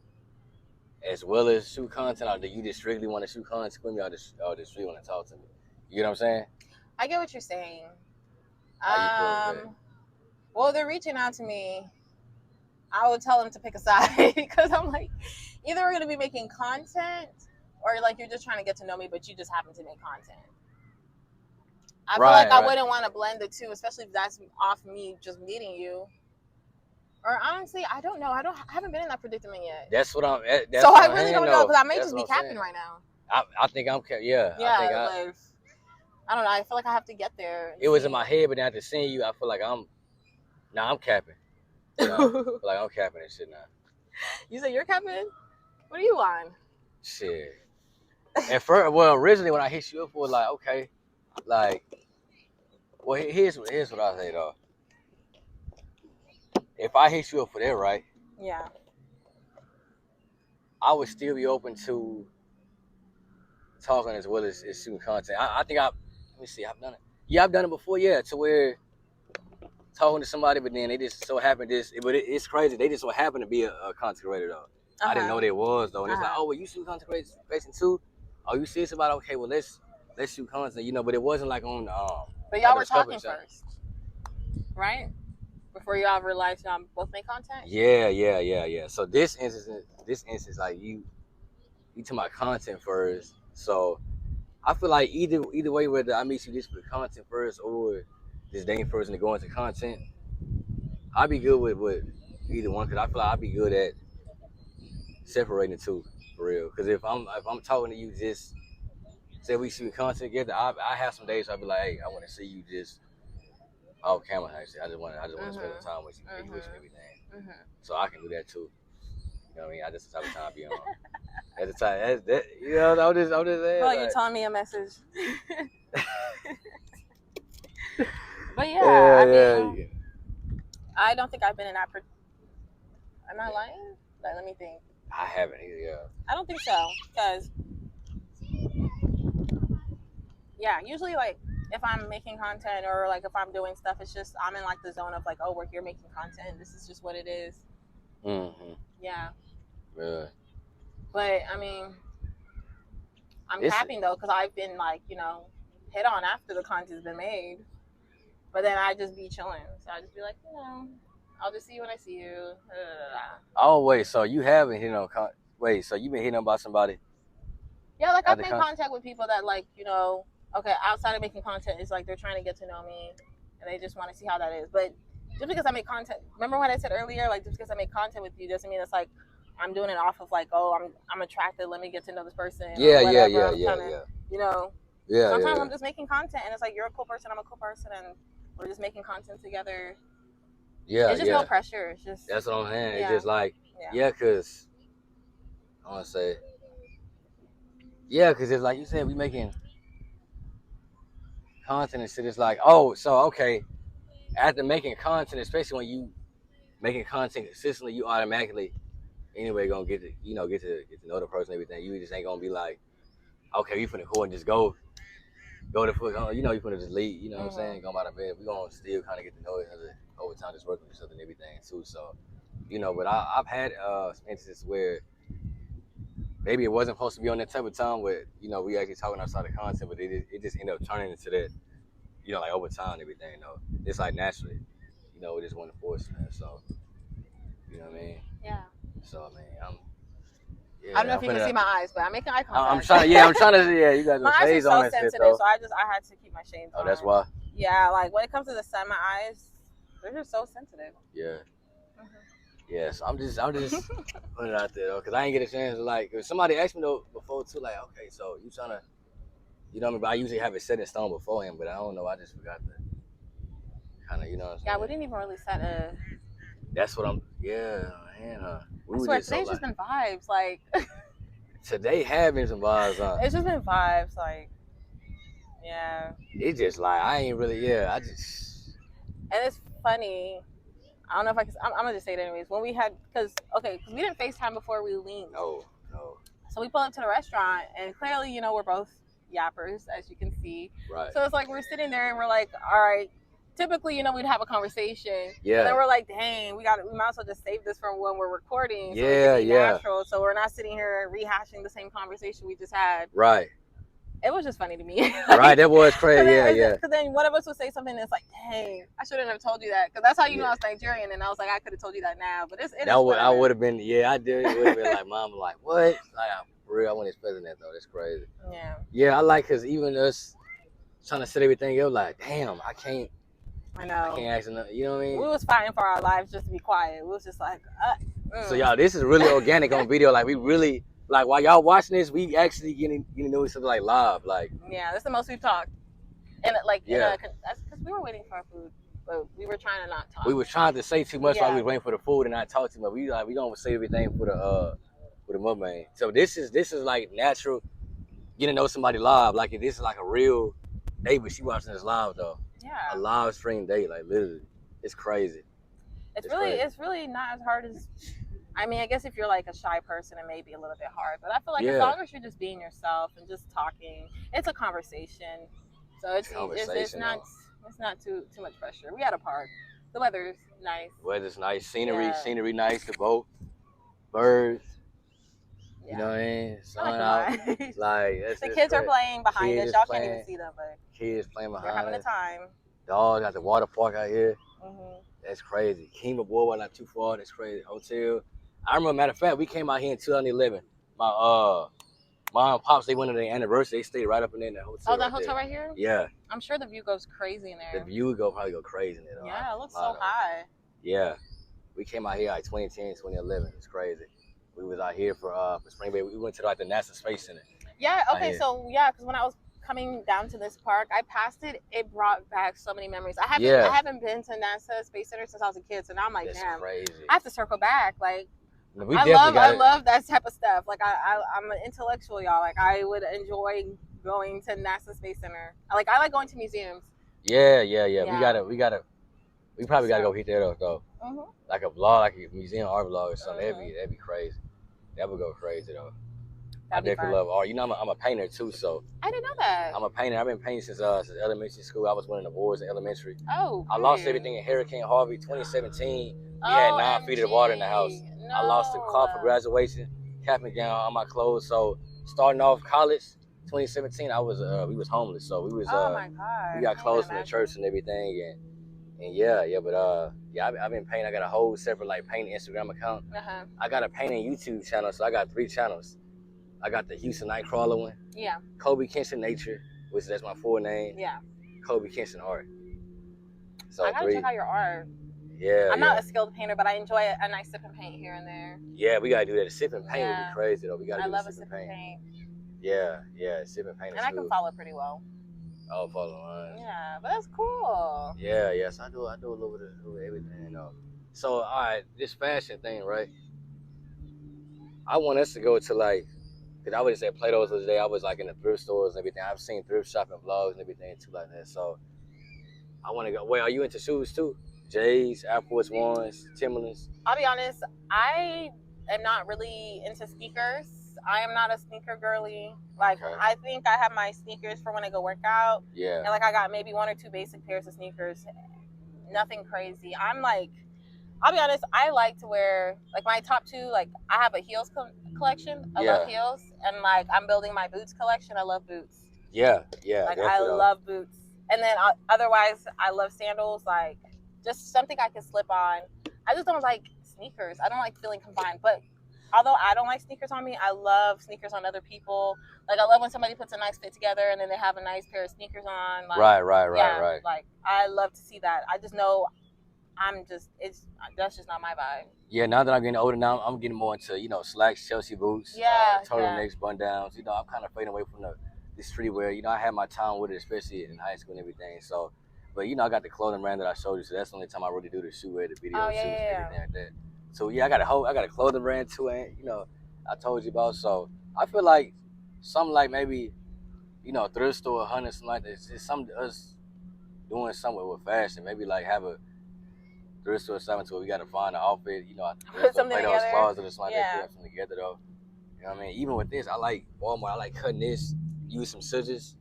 Speaker 1: as well as shoot content, or do you just strictly want to shoot content with me, or just strictly want to talk to me? You know what I'm saying?
Speaker 2: I get what you're saying. Well, they're reaching out to me. I would tell them to pick a side because I'm like, either we're going to be making content or like you're just trying to get to know me, but you just happen to make content. I feel like I wouldn't want to blend the two, especially if that's off me just meeting you. Or honestly, I don't know. I haven't been in that predicament yet.
Speaker 1: That's what I'm.
Speaker 2: So I really don't know because I may just be capping right now.
Speaker 1: I think I'm. Yeah.
Speaker 2: I don't know. I feel like I have to get there.
Speaker 1: It was in my head, but after seeing you, I feel like I'm capping. You know? I feel like I'm capping and shit now.
Speaker 2: You say you're capping? What are you on?
Speaker 1: Shit. And originally when I hit you up for like, okay, like, well, here's what I say though. If I hit you up for that, right?
Speaker 2: Yeah.
Speaker 1: I would still be open to talking as well as shooting content. I think let me see, I've done it. Yeah, I've done it before, yeah, to where talking to somebody, but then they just so happen but it's crazy. They just so happen to be a content creator though. I didn't know what it was though. And it's like, oh, well, you shoot content creation too? Oh, you serious about it? Okay, well let's shoot content, you know. But it wasn't like on
Speaker 2: But y'all were talking first, right? Before y'all realized y'all both make content.
Speaker 1: Yeah. So this instance, like you talking about content first. So I feel like either way, whether I meet you just for content first or just dating first and then go into content, I'd be good with either one, because I feel like I'd be good at separating the two for real. Because if I'm talking to you, just say we shoot content together, I have some days I'll be like, hey, I want to see you just off camera. Actually, I just want to spend the time with you, and everything. So I can do that too. You know what I mean? I just the type of time I be on. At the time, you know, I'm just saying.
Speaker 2: Well, like, you're telling me a message. But yeah, I mean, I don't think I've been in that. Am I lying? Like, let me think.
Speaker 1: I haven't either. Yeah.
Speaker 2: I don't think so, because yeah, usually like if I'm making content or like if I'm doing stuff, it's just I'm in like the zone of like, oh, we're here making content. This is just what it is. Yeah.
Speaker 1: Really.
Speaker 2: But I mean, I'm capping though, because I've been like, you know, hit on after the content's been made. But then I just be chilling. So I just be like, you know, I'll just see you when I see you.
Speaker 1: Oh, wait, so you haven't hit on wait, so you been hitting on about somebody?
Speaker 2: Yeah, like I've made contact with people that like, you know, okay, outside of making content, it's like they're trying to get to know me and they just want to see how that is. But just because I make content, remember what I said earlier? Like, just because I make content with you doesn't mean it's like I'm doing it off of like, oh, I'm attracted, let me get to know this person.
Speaker 1: Yeah.
Speaker 2: You know?
Speaker 1: Yeah.
Speaker 2: Sometimes I'm just making content and it's like, you're a cool person, I'm a cool person, and we're just making content together.
Speaker 1: Yeah,
Speaker 2: it's just no pressure. It's just,
Speaker 1: that's what I'm saying. It's just like, because I want to say, because it's like you said, we making content and shit. It's like, oh, so okay, after making content, especially when you making content consistently, you automatically anyway gonna get to know the person and everything. You just ain't gonna be like, okay, you finna go and just go to foot, you know, you finna just leave, you know what I'm saying, go out of bed. We gonna still kind of get to know each other over time, just working with each other and everything too. So, you know, but I've had instances where maybe it wasn't supposed to be on that type of time where, you know, we actually talking outside of content, but it just ended up turning into that, you know, like over time and everything, you know. It's like naturally, you know, it just wasn't forced, man. So, you know what I mean?
Speaker 2: Yeah.
Speaker 1: So, I mean,
Speaker 2: I don't know if you can see my eyes, but I'm making eye contact.
Speaker 1: I'm trying to, you got
Speaker 2: my eyes are so sensitive, so I had to keep my shades on.
Speaker 1: Oh, that's why?
Speaker 2: Yeah, like when it comes to the sun, my eyes, they're just so sensitive.
Speaker 1: Yeah. Yes, I'm just putting it out there though, cause I ain't get a chance to like. If somebody asked me though before too, like, okay, so you trying to, you know what I mean? But I usually have it set in stone beforehand, but I don't know. I just forgot to kind of, you know what I'm saying?
Speaker 2: Yeah, we didn't even really set a.
Speaker 1: That's what I'm. Yeah, man.
Speaker 2: I swear, today's just been vibes. Like
Speaker 1: today have been some vibes, huh?
Speaker 2: It's just been vibes, like. Yeah.
Speaker 1: It's just like I ain't really. Yeah, I just.
Speaker 2: And it's funny. I don't know if I'm gonna just say it anyways. When we had, because we didn't FaceTime before we leaned.
Speaker 1: No.
Speaker 2: So we pull up to the restaurant, and clearly, you know, we're both yappers, as you can see.
Speaker 1: Right.
Speaker 2: So it's like we're sitting there, and we're like, all right. Typically, you know, we'd have a conversation.
Speaker 1: Yeah.
Speaker 2: And then we're like, dang, we might as well just save this from when we're recording. So
Speaker 1: yeah,
Speaker 2: it can be natural. So we're not sitting here rehashing the same conversation we just had.
Speaker 1: Right.
Speaker 2: It was just funny to me.
Speaker 1: Right, that was crazy. Yeah.
Speaker 2: Because then one of us would say something that's like, dang, I shouldn't have told you that. Because that's how you know I was Nigerian. And I was like, I could have told you that now. But
Speaker 1: I would have been, I did. It would have been like, Mom, like, what? Like, for real, I wasn't expecting that, though. That's crazy.
Speaker 2: Yeah.
Speaker 1: Yeah, I like, because even us trying to set everything up, like, damn, I can't.
Speaker 2: I know.
Speaker 1: I can't ask enough. You know what I mean?
Speaker 2: We was fighting for our lives just to be quiet. We was just like,
Speaker 1: So, y'all, this is really organic on video. Like, we really... Like, while y'all watching this, we actually getting to know each other, like, live. Like,
Speaker 2: yeah, that's the most we've talked. And, like, that's because we were waiting for our food, but we were trying to not talk.
Speaker 1: We were trying to say too much while we were waiting for the food and not talk too much. We gonna say everything for the mukbang. So this is like natural, getting to know somebody live. Like, this is like a real day, but she watching this live, though.
Speaker 2: Yeah.
Speaker 1: A live stream day, like, literally. It's crazy.
Speaker 2: It's really not as hard as... I mean, I guess if you're like a shy person, it may be a little bit hard. But I feel like as long as you're just being yourself and just talking, it's a conversation. So it's not too much pressure. We had a park. The weather's nice.
Speaker 1: Weather's nice. Scenery nice. The boat, birds.
Speaker 2: gosh.
Speaker 1: Like
Speaker 2: the kids are playing behind us. Y'all can't even see them, but
Speaker 1: kids playing behind us.
Speaker 2: They're having a time.
Speaker 1: Dog got the water park out here. That's crazy. Kima Boardwalk not too far. That's crazy. Hotel. I remember, matter of fact, we came out here in 2011. My mom and pops, they went to their anniversary. They stayed right up in there in that hotel.
Speaker 2: Oh, that hotel right here?
Speaker 1: Yeah.
Speaker 2: I'm sure the view goes crazy in there.
Speaker 1: The view would probably go crazy in there.
Speaker 2: Yeah, it looks so high.
Speaker 1: Yeah. We came out here like 2010, 2011. It's crazy. We was out here for spring break. We went to like the NASA Space Center.
Speaker 2: Yeah, okay, so yeah, because when I was coming down to this park, I passed it. It brought back so many memories. I haven't been to NASA Space Center since I was a kid, so now I'm like,
Speaker 1: that's
Speaker 2: damn,
Speaker 1: crazy.
Speaker 2: I have to circle back. Like,
Speaker 1: I
Speaker 2: love that type of stuff. Like, I'm an intellectual, y'all. Like, I would enjoy going to NASA Space Center. I like going to museums.
Speaker 1: Yeah. We probably gotta go hit that up though. Like a vlog, like a museum art vlog or something. That'd be crazy. That would go crazy though. I definitely love art. You know, I'm a painter too, so.
Speaker 2: I didn't know that.
Speaker 1: I'm a painter. I've been painting since elementary school. I was winning awards in elementary.
Speaker 2: Oh,
Speaker 1: I lost everything in Hurricane Harvey 2017. We had 9 feet of water in the house. No. I lost the car for graduation, cap and gown, all my clothes. So starting off college, 2017, we was homeless. So we was
Speaker 2: oh my God.
Speaker 1: We got clothes from the church and everything, and I've been painting. I got a whole separate like painting Instagram account. I got a painting YouTube channel, so I got 3 channels. I got the Houston Nightcrawler one.
Speaker 2: Yeah.
Speaker 1: Kobe Kinston Nature, which that's my full name.
Speaker 2: Yeah.
Speaker 1: Kobe Kinston Art. So
Speaker 2: I gotta check out your art.
Speaker 1: Yeah.
Speaker 2: I'm not a skilled painter, but I enjoy a nice sip and paint here and there.
Speaker 1: Yeah, we gotta do that. The sip and paint would be crazy though. We gotta do
Speaker 2: a sip and paint.
Speaker 1: Yeah, sip and paint.
Speaker 2: And I can follow pretty well.
Speaker 1: Oh, follow lines.
Speaker 2: Yeah, but that's cool.
Speaker 1: Yeah, yes, I do a little bit of everything, you know. So, all right, this fashion thing, right? I want us to go to like. I was at Plato's the other day. I was like in the thrift stores and everything. I've seen thrift shopping vlogs and everything too like that. So I want to go. Wait, are you into shoes too? J's, Air Force Ones, Timberlands?
Speaker 2: I'll be honest. I am not really into sneakers. I am not a sneaker girly. Like, I think I have my sneakers for when I go work out.
Speaker 1: Yeah.
Speaker 2: And like I got maybe 1 or 2 basic pairs of sneakers. Nothing crazy. I'm like, I'll be honest, I like to wear, like my top 2, like I have a heels collection. I love heels. And like I'm building my boots collection. I love boots.
Speaker 1: Yeah.
Speaker 2: Like I love boots. And then otherwise, I love sandals, like just something I can slip on. I just don't like sneakers. I don't like feeling confined. But although I don't like sneakers on me, I love sneakers on other people. Like I love when somebody puts a nice fit together and then they have a nice pair of sneakers on. Like,
Speaker 1: right.
Speaker 2: Like I love to see that. I just know that's just not my vibe.
Speaker 1: Yeah, now that I'm getting older now, I'm getting more into, you know, slacks, Chelsea boots, turtlenecks, bun-downs. You know, I'm kind of fading away from the streetwear. You know, I had my time with it, especially in high school and everything. So, but, you know, I got the clothing brand that I showed you, so that's the only time I really do the shoe wear, the video shoots and everything like that. So, yeah, I got a clothing brand too, and, you know, I told you about. So, I feel like something like maybe, you know, a thrift store, hunting, something like that. It's something us doing something with fashion. Maybe, like, have a thrift store something to where we got to find an outfit, you know,
Speaker 2: put something together.
Speaker 1: Closet or something like that, put something together though. You know what I mean? Even with this, I like Walmart. I like cutting this, use some scissors.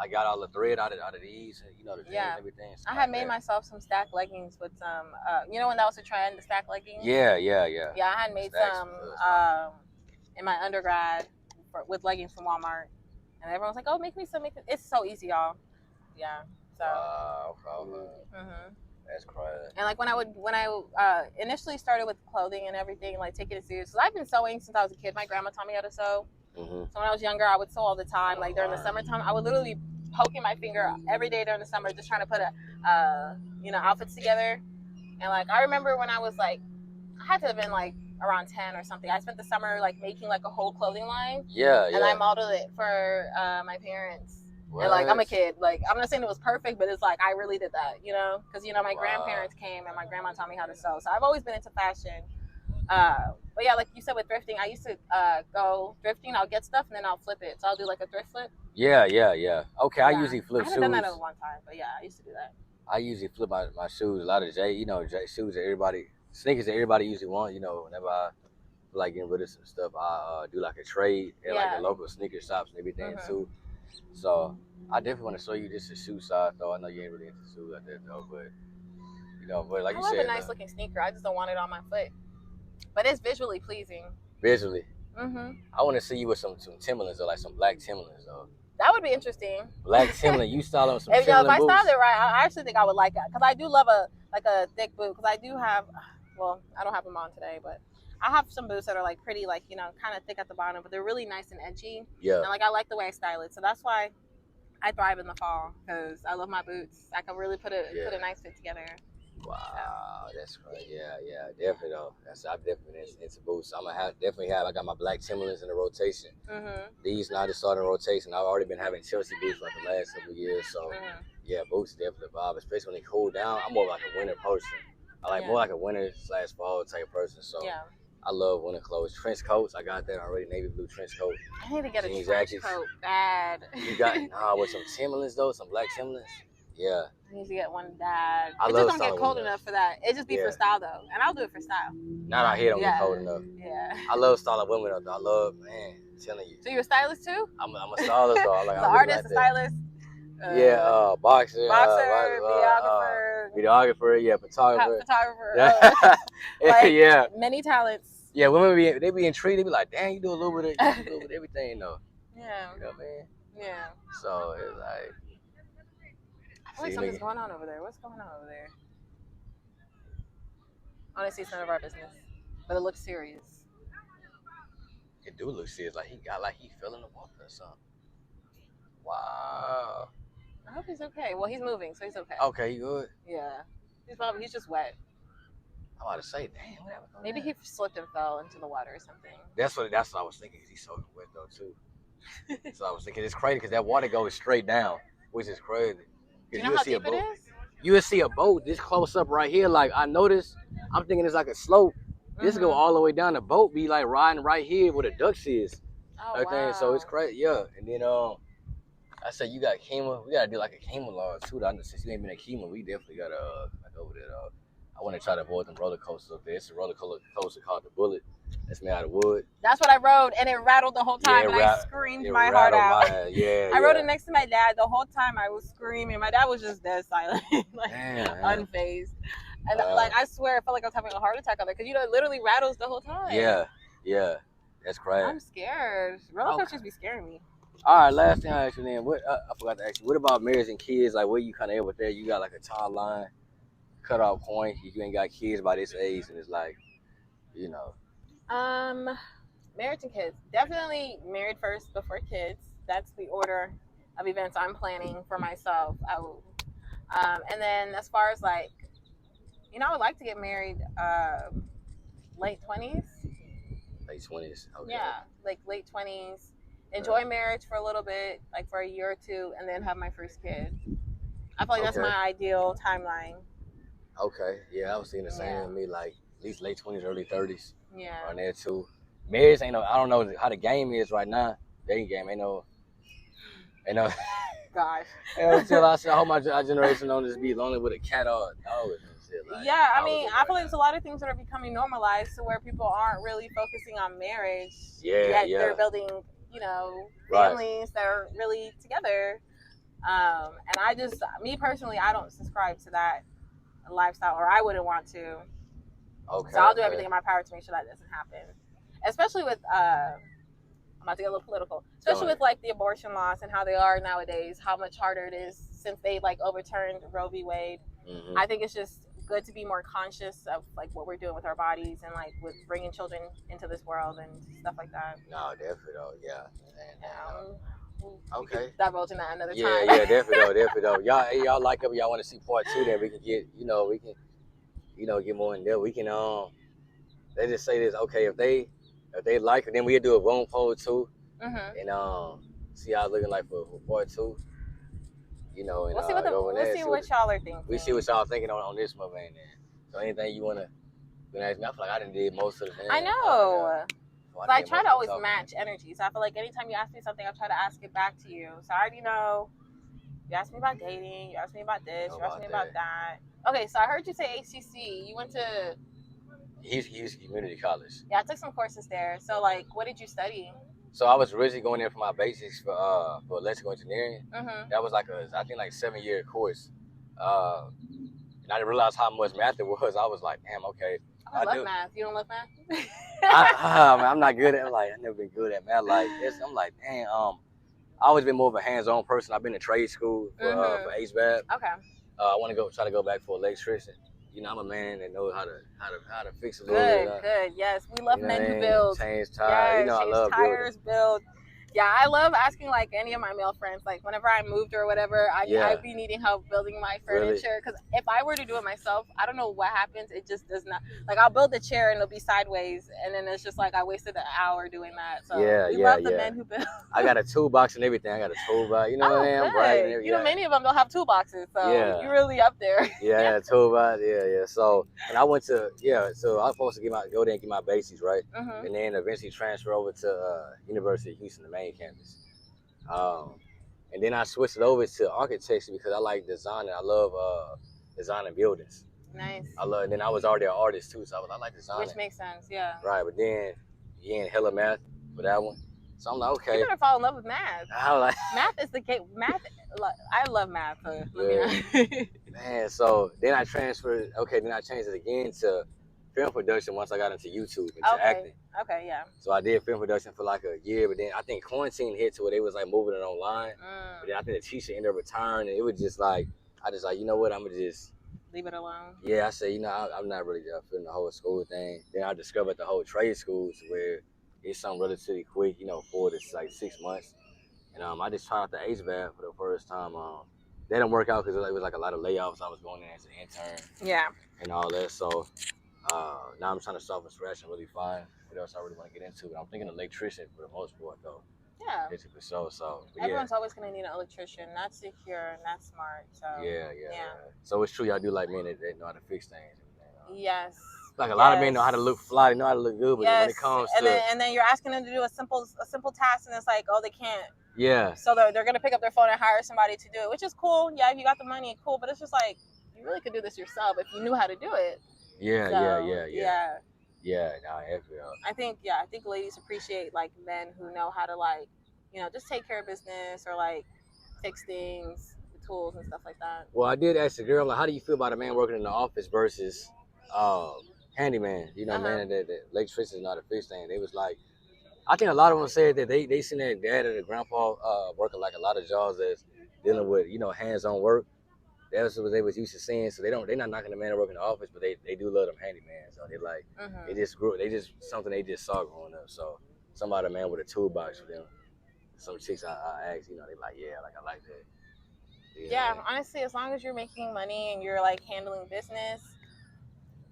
Speaker 1: I got all the thread out of these, you know, the jeans and everything.
Speaker 2: I had made myself some stack leggings with some, you know when that was a trend, the stack leggings?
Speaker 1: Yeah.
Speaker 2: Yeah, I had made some in my undergrad with leggings from Walmart. And everyone was like, oh, make me some. It's so easy, y'all. Yeah, so.
Speaker 1: That's crazy.
Speaker 2: And like when I initially started with clothing and everything, like taking it serious, because I've been sewing since I was a kid. My grandma taught me how to sew. So when I was younger, I would sew all the time. Like during the summertime, I would literally poking my finger every day during the summer, just trying to put outfits together. And like I remember when I was like, I had to have been like around 10 or something. I spent the summer like making like a whole clothing line. And I modeled it for my parents. What? And like I'm a kid, like I'm not saying it was perfect, but it's like I really did that, you know, because you know my grandparents came and my grandma taught me how to sew, so I've always been into fashion. But yeah, like you said with thrifting, I used to go thrifting. I'll get stuff and then I'll flip it, so I'll do like a thrift flip. Yeah.
Speaker 1: Okay, I usually flip shoes.
Speaker 2: I haven't done that in one time, but yeah, I used to do that.
Speaker 1: I usually flip my shoes. A lot of shoes that sneakers that everybody usually want. You know, whenever I feel like getting rid of some stuff, I do like a trade at like the local sneaker shops and everything too. So I definitely want to show you this is shoe size though. I know you ain't really into shoes like that though, but you know, but like you said,
Speaker 2: I love a nice looking sneaker. I just don't want it on my foot. But it's visually pleasing.
Speaker 1: Visually. I want to see you with some Timberlands or like some black Timberlands though.
Speaker 2: That would be interesting.
Speaker 1: Black Timberland, you style on some
Speaker 2: if
Speaker 1: Timberland
Speaker 2: I
Speaker 1: boots?
Speaker 2: styled it right, I actually think I would like it because I do love a thick boot. Because I do have, well, I don't have them on today, but I have some boots that are like pretty, like, you know, kind of thick at the bottom, but they're really nice and edgy.
Speaker 1: Yeah.
Speaker 2: And like I like the way I style it, so that's why I thrive in the fall because I love my boots. I can really put a nice fit together.
Speaker 1: Wow, that's great. Yeah, definitely though. I'm definitely into boots. I'm gonna definitely have. I got my black Timberlands in the rotation. These now just started in rotation. I've already been having Chelsea boots for like the last couple of years. So yeah, boots definitely vibe, especially when they cool down. I'm more like a winter person. I like more like a winter/fall type person. So I love winter clothes. Trench coats, I got that already. Navy blue trench coat.
Speaker 2: I need to get a trench coat bad.
Speaker 1: You got with some Timberlands though, some black Timberlands. Yeah.
Speaker 2: I need to get one bad.
Speaker 1: It
Speaker 2: just don't get cold enough for that. It just be for style though, and I'll do it for style.
Speaker 1: Not out here don't get cold enough.
Speaker 2: Yeah.
Speaker 1: I love styling women though. I love, man, I'm telling you.
Speaker 2: So you're a stylist too?
Speaker 1: I'm a stylist though. Like,
Speaker 2: the artist, a stylist.
Speaker 1: Boxer, videographer, photographer.
Speaker 2: Like, many talents.
Speaker 1: Yeah, women they be intrigued. They be like, "Damn, you do a little bit of everything though."
Speaker 2: Yeah.
Speaker 1: You know what I mean?
Speaker 2: Yeah.
Speaker 1: So it's like.
Speaker 2: I feel like something's going on over there. What's going on over there? Honestly, it's none of our business, but it looks serious.
Speaker 1: It do look serious. Like he fell in the water or something. Wow.
Speaker 2: I hope he's okay. Well, he's moving, so he's okay.
Speaker 1: Okay, you good?
Speaker 2: Yeah. He's just wet.
Speaker 1: I'm about to say, damn, what happened?
Speaker 2: Maybe he slipped and fell into the water or something.
Speaker 1: That's what I was thinking. Cause he's soaking wet though too. So I was thinking it's crazy because that water goes straight down, which is crazy.
Speaker 2: Do you know how deep it is?
Speaker 1: You would see a boat this close up right here. Like I noticed, I'm thinking it's like a slope. This go all the way down. The boat be like riding right here where the ducks is.
Speaker 2: Oh, wow.
Speaker 1: So it's crazy. Yeah, and then I said you got chemo. We gotta do like a chemo log too. Since you ain't been at chemo, we definitely gotta like over there. I want to try to avoid them roller coasters up there. It's a roller coaster called the Bullet. That's made out of wood.
Speaker 2: That's what I rode, and it rattled the whole time, and I screamed my heart out. I rode it next to my dad. The whole time I was screaming. My dad was just dead silent, like unfazed. And like I swear, I felt like I was having a heart attack on it because it literally rattles the whole time.
Speaker 1: Yeah, that's crazy.
Speaker 2: I'm scared. Roller coasters be scaring me.
Speaker 1: All right, last thing I asked you then. I forgot to ask you. What about marriage and kids? Like, where you kind of at with that? You got like a timeline, cutoff point. You ain't got kids by this age, and it's like,
Speaker 2: Marriage and kids. Definitely married first before kids. That's the order of events I'm planning for myself. And then as far as like, I would like to get married late 20s.
Speaker 1: Late 20s. Okay.
Speaker 2: Yeah, like late 20s. Enjoy marriage for a little bit, like for a year or two, and then have my first kid. I feel like that's my ideal timeline.
Speaker 1: Okay. Yeah, I was thinking the same with me, like at least late 20s, early 30s.
Speaker 2: Yeah.
Speaker 1: Around there too. Marriage ain't I don't know how the game is right now. Dating game ain't no.
Speaker 2: Gosh.
Speaker 1: Until I hope our generation don't just be lonely with a cat or a dog and shit. Like,
Speaker 2: yeah, I mean, I feel like there's a lot of things that are becoming normalized to where people aren't really focusing on marriage. Yet they're building, families that are really together. And I just, me personally, I don't subscribe to that lifestyle, or I wouldn't want to.
Speaker 1: Okay.
Speaker 2: So I'll do everything in my power to make sure that doesn't happen. Especially with, I'm about to get a little political, especially with like the abortion laws and how they are nowadays, how much harder it is since they like overturned Roe v. Wade. Mm-hmm. I think it's just good to be more conscious of like what we're doing with our bodies and like with bringing children into this world and stuff like that.
Speaker 1: No, definitely though, okay.
Speaker 2: Divulge in that another time.
Speaker 1: Yeah, definitely though. Y'all like it, y'all want to see part 2, then we can get, get more in depth. We can, they just say this, okay, if they like it, then we'll do a room poll too, and see how it's looking like for part 2. And
Speaker 2: we'll see what y'all are thinking.
Speaker 1: We see what y'all thinking on this one, man. So anything you wanna ask me, I feel like I done did most of the things.
Speaker 2: I know. So I try to always match energy. So I feel like anytime you ask me something, I try to ask it back to you. So I already know. You asked me about dating. You asked me about this. You asked me about that. Okay, so I heard you say HCC. You went to
Speaker 1: Houston Community College.
Speaker 2: Yeah, I took some courses there. So, like, what did you study?
Speaker 1: So I was originally going there for my basics for electrical engineering.
Speaker 2: Mm-hmm.
Speaker 1: That was like a 7-year course. And I didn't realize how much math it was. I was like, damn, okay.
Speaker 2: I love math. You don't love math?
Speaker 1: I'm not good at like I never been good at math like this. I'm like, dang, I always been more of a hands-on person. I've been to trade school for HVAC.
Speaker 2: Okay.
Speaker 1: I want to try to go back for electrician. You know, I'm a man that knows how to fix a little
Speaker 2: Good,
Speaker 1: bit.
Speaker 2: good. Yes, we love men who
Speaker 1: I
Speaker 2: build.
Speaker 1: change tires. You know, I
Speaker 2: change
Speaker 1: love
Speaker 2: tires,
Speaker 1: building.
Speaker 2: build. Yeah, I love asking like any of my male friends. Like whenever I moved or whatever, I'd be needing help building my furniture. Because if I were to do it myself, I don't know what happens. It just does not. Like I'll build the chair and it'll be sideways, and then it's just like I wasted an hour doing that. So we love the men who build.
Speaker 1: I got a toolbox and everything. I got a toolbox. You know what I mean? I'm bragging.
Speaker 2: You know, many of them don't have toolboxes, so you're really up there.
Speaker 1: Yeah, I got a toolbox. Yeah. So, and I went to so I was supposed to go there and get my basics right, and then eventually transfer over to University of Houston, the main campus. And then I switched it over to architecture because I like design and I love designing buildings.
Speaker 2: Nice.
Speaker 1: And then I was already an artist too, so I like designing.
Speaker 2: Which makes sense, yeah.
Speaker 1: Right, but then you ain't hella math for that one. So I'm like, okay.
Speaker 2: You better fall in love with math. Math is the case. Math, I love math.
Speaker 1: Man, so then I transferred. Okay, then I changed it again to film production once I got into YouTube, acting.
Speaker 2: Okay, yeah.
Speaker 1: So I did film production for like a year, but then I think quarantine hit to where they was like moving it online. But then I think the teacher ended up retiring, and it was just like, you know what, I'm gonna just
Speaker 2: leave it alone.
Speaker 1: Yeah, I said, you know, I'm not really feeling the whole school thing. Then I discovered the whole trade schools where it's something relatively quick, 4 to 6 months. And I just tried out the HVAC for the first time. They didn't work out because it was like a lot of layoffs. I was going in as an intern.
Speaker 2: Yeah.
Speaker 1: And all that. So now I'm trying to start from scratch and really find what else I really want to get into. But I'm thinking electrician for the most part, though.
Speaker 2: Yeah.
Speaker 1: 50%. So
Speaker 2: everyone's always going to need an electrician. Not secure, not smart. So
Speaker 1: yeah. So it's true, y'all do like men that know how to fix things.
Speaker 2: Yes.
Speaker 1: Like a lot of men know how to look fly, they know how to look good, but when it comes to
Speaker 2: and then you're asking them to do a simple task, and it's like, oh, they can't.
Speaker 1: Yeah.
Speaker 2: So they're gonna pick up their phone and hire somebody to do it, which is cool. Yeah, if you got the money, cool. But it's just like you really could do this yourself if you knew how to do it.
Speaker 1: Yeah. Nah,
Speaker 2: I think ladies appreciate like men who know how to like, just take care of business or like fix things, the tools and stuff like that.
Speaker 1: Well, I did ask the girl, like, how do you feel about a man working in the office versus handyman? Man, that electricity is not a fixed thing. They was like, I think a lot of them said that they seen their dad or their grandpa working like a lot of jobs that's dealing with hands-on work. That's what they was used to seeing. So they're not knocking the man that work in the office, but they do love them handyman. So they like they just something they just saw growing up. So somebody, man, with a toolbox for them. Some chicks I asked, they like, yeah, like I like that.
Speaker 2: Yeah, honestly, as long as you're making money and you're like handling business,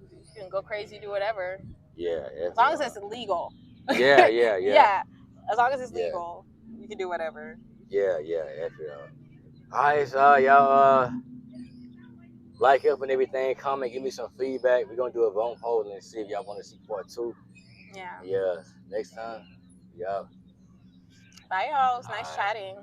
Speaker 2: you can go crazy, do whatever.
Speaker 1: Yeah.
Speaker 2: As long as it's legal.
Speaker 1: Yeah.
Speaker 2: Yeah. As long as it's legal, you can do whatever.
Speaker 1: Yeah. All right, so y'all like up and everything. Comment, give me some feedback. We're gonna do a vote poll and see if y'all want to see part 2.
Speaker 2: Yeah.
Speaker 1: Yeah. Next time. Yeah.
Speaker 2: Bye, y'all. It was nice chatting.